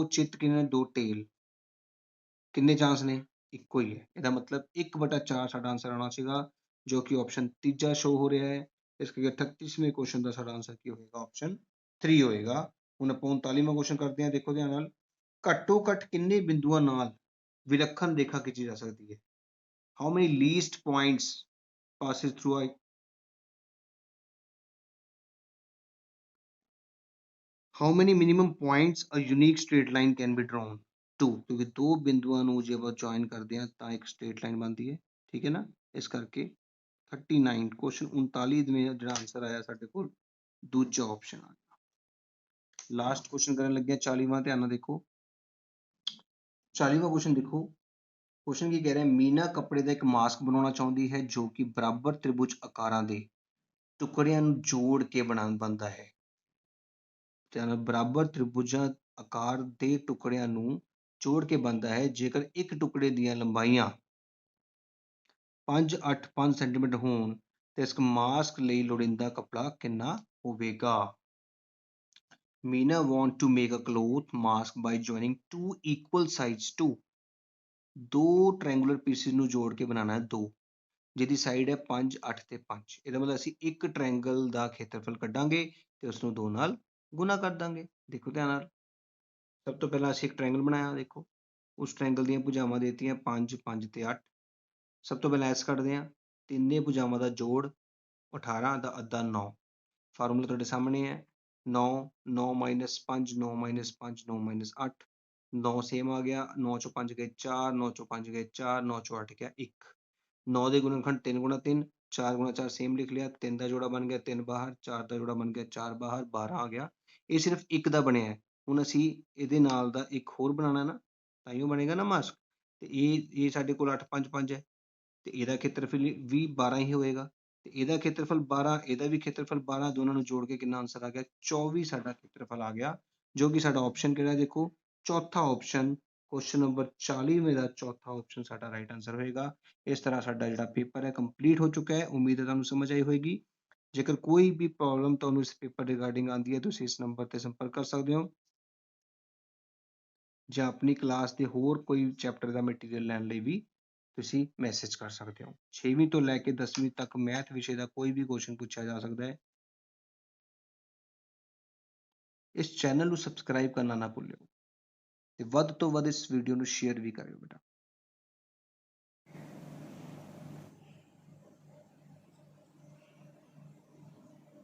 ਚਿੱਤ ਕਿੰਨੇ ਦੋ ਟੇਲ ਕਿੰਨੇ ਚਾਂਸ ਨੇ ਇੱਕੋ ਹੀ ਹੈ ਇਹਦਾ ਮਤਲਬ 1/4 ਸਾਡਾ ਆਨਸਰ ਆਉਣਾ ਸੀਗਾ ਜੋ ਕਿ ਆਪਸ਼ਨ ਤੀਜਾ ਸ਼ੋ ਹੋ ਰਿਹਾ ਹੈ ਇਸ ਕਰਕੇ 38ਵੇਂ ਕੁਐਸਚਨ ਦਾ ਸਾਡਾ ਆਨਸਰ ਕੀ ਹੋਏਗਾ ਆਪਸ਼ਨ 3 ਹੋਏਗਾ ਹੁਣ ਆਪਾਂ 39ਵਾਂ ਕੁਐਸਚਨ ਕਰਦੇ ਹਾਂ ਦੇਖੋ ਧਿਆਨ ਨਾਲ ਘੱਟੋ ਘੱਟ ਕਿੰਨੇ ਬਿੰਦੂਆਂ ਨਾਲ ਵਿਲੱਖਣ ਰੇਖਾ ਖਿੱਚੀ ਜਾ ਸਕਦੀ ਹੈ how many least points passes through a how many minimum points a unique straight line can be drawn 2 ਕਿਉਂਕਿ ਦੋ ਬਿੰਦੂਆਂ ਨੂੰ ਜੇ ਆਪਾਂ ਜੁਆਇਨ ਕਰਦੇ ਹਾਂ ਤਾਂ ਇੱਕ ਸਟ੍ਰੇਟ ਲਾਈਨ ਬਣਦੀ ਹੈ ਠੀਕ ਹੈ ਨਾ ਇਸ ਕਰਕੇ 39 ਕੁਐਸਚਨ 39ਵੇਂ ਜਿਹੜਾ ਆਨਸਰ ਆਇਆ ਸਾਡੇ ਕੋਲ ਦੂਜਾ ਆਪਸ਼ਨ ਆ ਗਿਆ ਲਾਸਟ ਕੁਐਸਚਨ ਕਰਨ ਲੱਗਿਆ 40ਵਾਂ ਧਿਆਨ ਨਾਲ ਦੇਖੋ 40ਵਾਂ ਕੁਐਸਚਨ ਦੇਖੋ ਕੁਐਸਚਨ ਕੀ ਕਹਿ ਰਿਹਾ ਮੀਨਾ ਕੱਪੜੇ ਦਾ ਇੱਕ ਮਾਸਕ ਬਣਾਉਣਾ ਚਾਹੁੰਦੀ ਹੈ ਜੋ ਕਿ ਬਰਾਬਰ ਤ੍ਰਿਭੁਜ ਆਕਾਰਾਂ ਦੇ ਟੁਕੜਿਆਂ ਨੂੰ ਜੋੜ ਕੇ ਬਣਦਾ ਹੈ ਬਰਾਬਰ ਤ੍ਰਿਭੁਜਾਂ ਆਕਾਰ ਦੇ ਟੁਕੜਿਆਂ ਨੂੰ ਜੋੜ ਕੇ ਬਣਦਾ ਹੈ ਜੇਕਰ ਇੱਕ ਟੁਕੜੇ ਦੀਆਂ ਲੰਬਾਈਆਂ 5 8 5 ਸੈਂਟੀਮੀਟਰ ਹੋਣ ਤੇ ਇਸ ਮਾਸਕ ਲਈ ਲੋੜੀਂਦਾ ਕੱਪੜਾ ਕਿੰਨਾ ਹੋਵੇਗਾ Meena want to make a cloth mask by joining two equal size two ਦੋ ਟ੍ਰਾਇੰਗੂਲਰ ਪੀਸਿਸ ਨੂੰ ਜੋੜ ਕੇ ਬਣਾਉਣਾ ਹੈ ਦੋ ਜਿਹਦੀ ਸਾਈਡ ਹੈ 5 8 ਤੇ 5 ਇਹਦਾ ਮਤਲਬ ਅਸੀਂ ਇੱਕ ਟ੍ਰਾਇੰਗਲ ਦਾ ਖੇਤਰਫਲ ਕੱਢਾਂਗੇ ਤੇ ਉਸਨੂੰ ਦੋ ਨਾਲ ਗੁਣਾ ਕਰ ਦਾਂਗੇ ਦੇਖੋ ਧਿਆਨ ਨਾਲ ਸਭ ਤੋਂ ਪਹਿਲਾਂ ਅਸੀਂ ਇੱਕ ਟ੍ਰਾਇੰਗਲ ਬਣਾਇਆ ਦੇਖੋ ਉਸ ਟ੍ਰਾਇੰਗਲ ਦੀਆਂ ਭੁਜਾਵਾਂ ਦੇ ਦਿੱਤੀਆਂ 5 5 ਤੇ 8 ਸਭ ਤੋਂ ਪਹਿਲਾਂ ਐਸ ਕੱਢਦੇ ਹਾਂ ਤਿੰਨੇ ਭੁਜਾਵਾਂ ਦਾ ਜੋੜ 18 ਦਾ ਅੱਧਾ 9 ਫਾਰਮੂਲਾ ਤੁਹਾਡੇ ਸਾਹਮਣੇ ਹੈ 9 9 5 9 5 9 8 9 ਸੇਮ ਆ ਗਿਆ 9 ਚੋਂ 5 ਗਏ 4 9 ਚੋਂ 5 ਗਏ 4 9 ਚੋਂ 8 ਗਿਆ 1 9 ਦੇ ਗੁਣਨਖੰਡ 3 ਗੁਣਾ 3 4 ਗੁਣਾ 4 ਸੇਮ ਲਿਖ ਲਿਆ 3 ਦਾ ਜੋੜਾ ਬਣ ਗਿਆ 3 ਬਾਹਰ 4 ਦਾ ਜੋੜਾ ਬਣ ਗਿਆ 4 ਬਾਹਰ 12 ਆ ਗਿਆ ਇਹ ਸਿਰਫ ਇੱਕ ਦਾ ਬਣਿਆ ਹੈ ਹੁਣ ਅਸੀਂ ਇਹਦੇ ਨਾਲ ਦਾ ਇੱਕ ਹੋਰ ਬਣਾਉਣਾ ਨਾ ਤਾਂ ਹੀ ਉਹ ਬਣੇਗਾ ਨਾ ਮਾਸਕ ਤੇ ਇਹ ਸਾਡੇ ਕੋਲ 8 5 5 ਹੈ, ਤੇ ਇਹਦਾ ਖੇਤਰਫਲ ਵੀ 12 ਹੀ ਹੋਏਗਾ, ਤੇ ਇਹਦਾ ਖੇਤਰਫਲ 12, ਇਹਦਾ ਵੀ ਖੇਤਰਫਲ 12, ਦੋਨਾਂ ਨੂੰ ਜੋੜ ਕੇ ਕਿੰਨਾ ਆਂਸਰ ਆ ਗਿਆ? 24 ਸਾਡਾ ਖੇਤਰਫਲ ਆ ਗਿਆ, ਜੋ ਕਿ ਸਾਡਾ ਆਪਸ਼ਨ ਕਿਹੜਾ ਦੇਖੋ, ਚੌਥਾ ਆਪਸ਼ਨ, ਕੁਐਸਚਨ ਨੰਬਰ 40ਵੇਂ ਦਾ ਚੌਥਾ ਆਪਸ਼ਨ ਸਾਡਾ ਰਾਈਟ ਆਂਸਰ ਹੋਏਗਾ। ਇਸ ਤਰ੍ਹਾਂ ਸਾਡਾ ਜਿਹੜਾ ਪੇਪਰ ਹੈ ਕੰਪਲੀਟ ਹੋ ਚੁੱਕਾ ਹੈ। ਉਮੀਦ ਹੈ ਤੁਹਾਨੂੰ ਸਮਝ ਆਈ ਹੋਏਗੀ। ਜੇਕਰ ਕੋਈ ਵੀ ਪ੍ਰੋਬਲਮ ਤੁਹਾਨੂੰ ਇਸ ਪੇਪਰ ਰਿਗਾਰਡਿੰਗ ਆਉਂਦੀ ਹੈ, ਤੁਸੀਂ ਇਸ ਨੰਬਰ ਤੇ ਸੰਪਰਕ ਕਰ ਸਕਦੇ ਹੋ, ਜਾਂ ਆਪਣੀ ਕਲਾਸ ਦੇ ਹੋਰ ਕੋਈ ਚੈਪਟਰ ਦਾ ਮਟੀਰੀਅਲ ਲੈਣ ਲਈ ਵੀ ਤੁਸੀਂ ਮੈਸੇਜ ਕਰ ਸਕਦੇ ਹੋ। 6ਵੀਂ ਤੋਂ ਲੈ ਕੇ 10ਵੀਂ ਤੱਕ ਮੈਥ ਵਿਸ਼ੇ ਦਾ ਕੋਈ ਵੀ ਕੁਐਸਚਨ ਪੁੱਛਿਆ ਜਾ ਸਕਦਾ ਹੈ। ਇਸ ਚੈਨਲ ਨੂੰ ਸਬਸਕ੍ਰਾਈਬ ਕਰਨਾ ਨਾ ਭੁੱਲਿਓ, ਤੇ ਵੱਧ ਤੋਂ ਵੱਧ ਇਸ ਵੀਡੀਓ ਨੂੰ ਸ਼ੇਅਰ ਵੀ ਕਰਿਓ ਬੇਟਾ।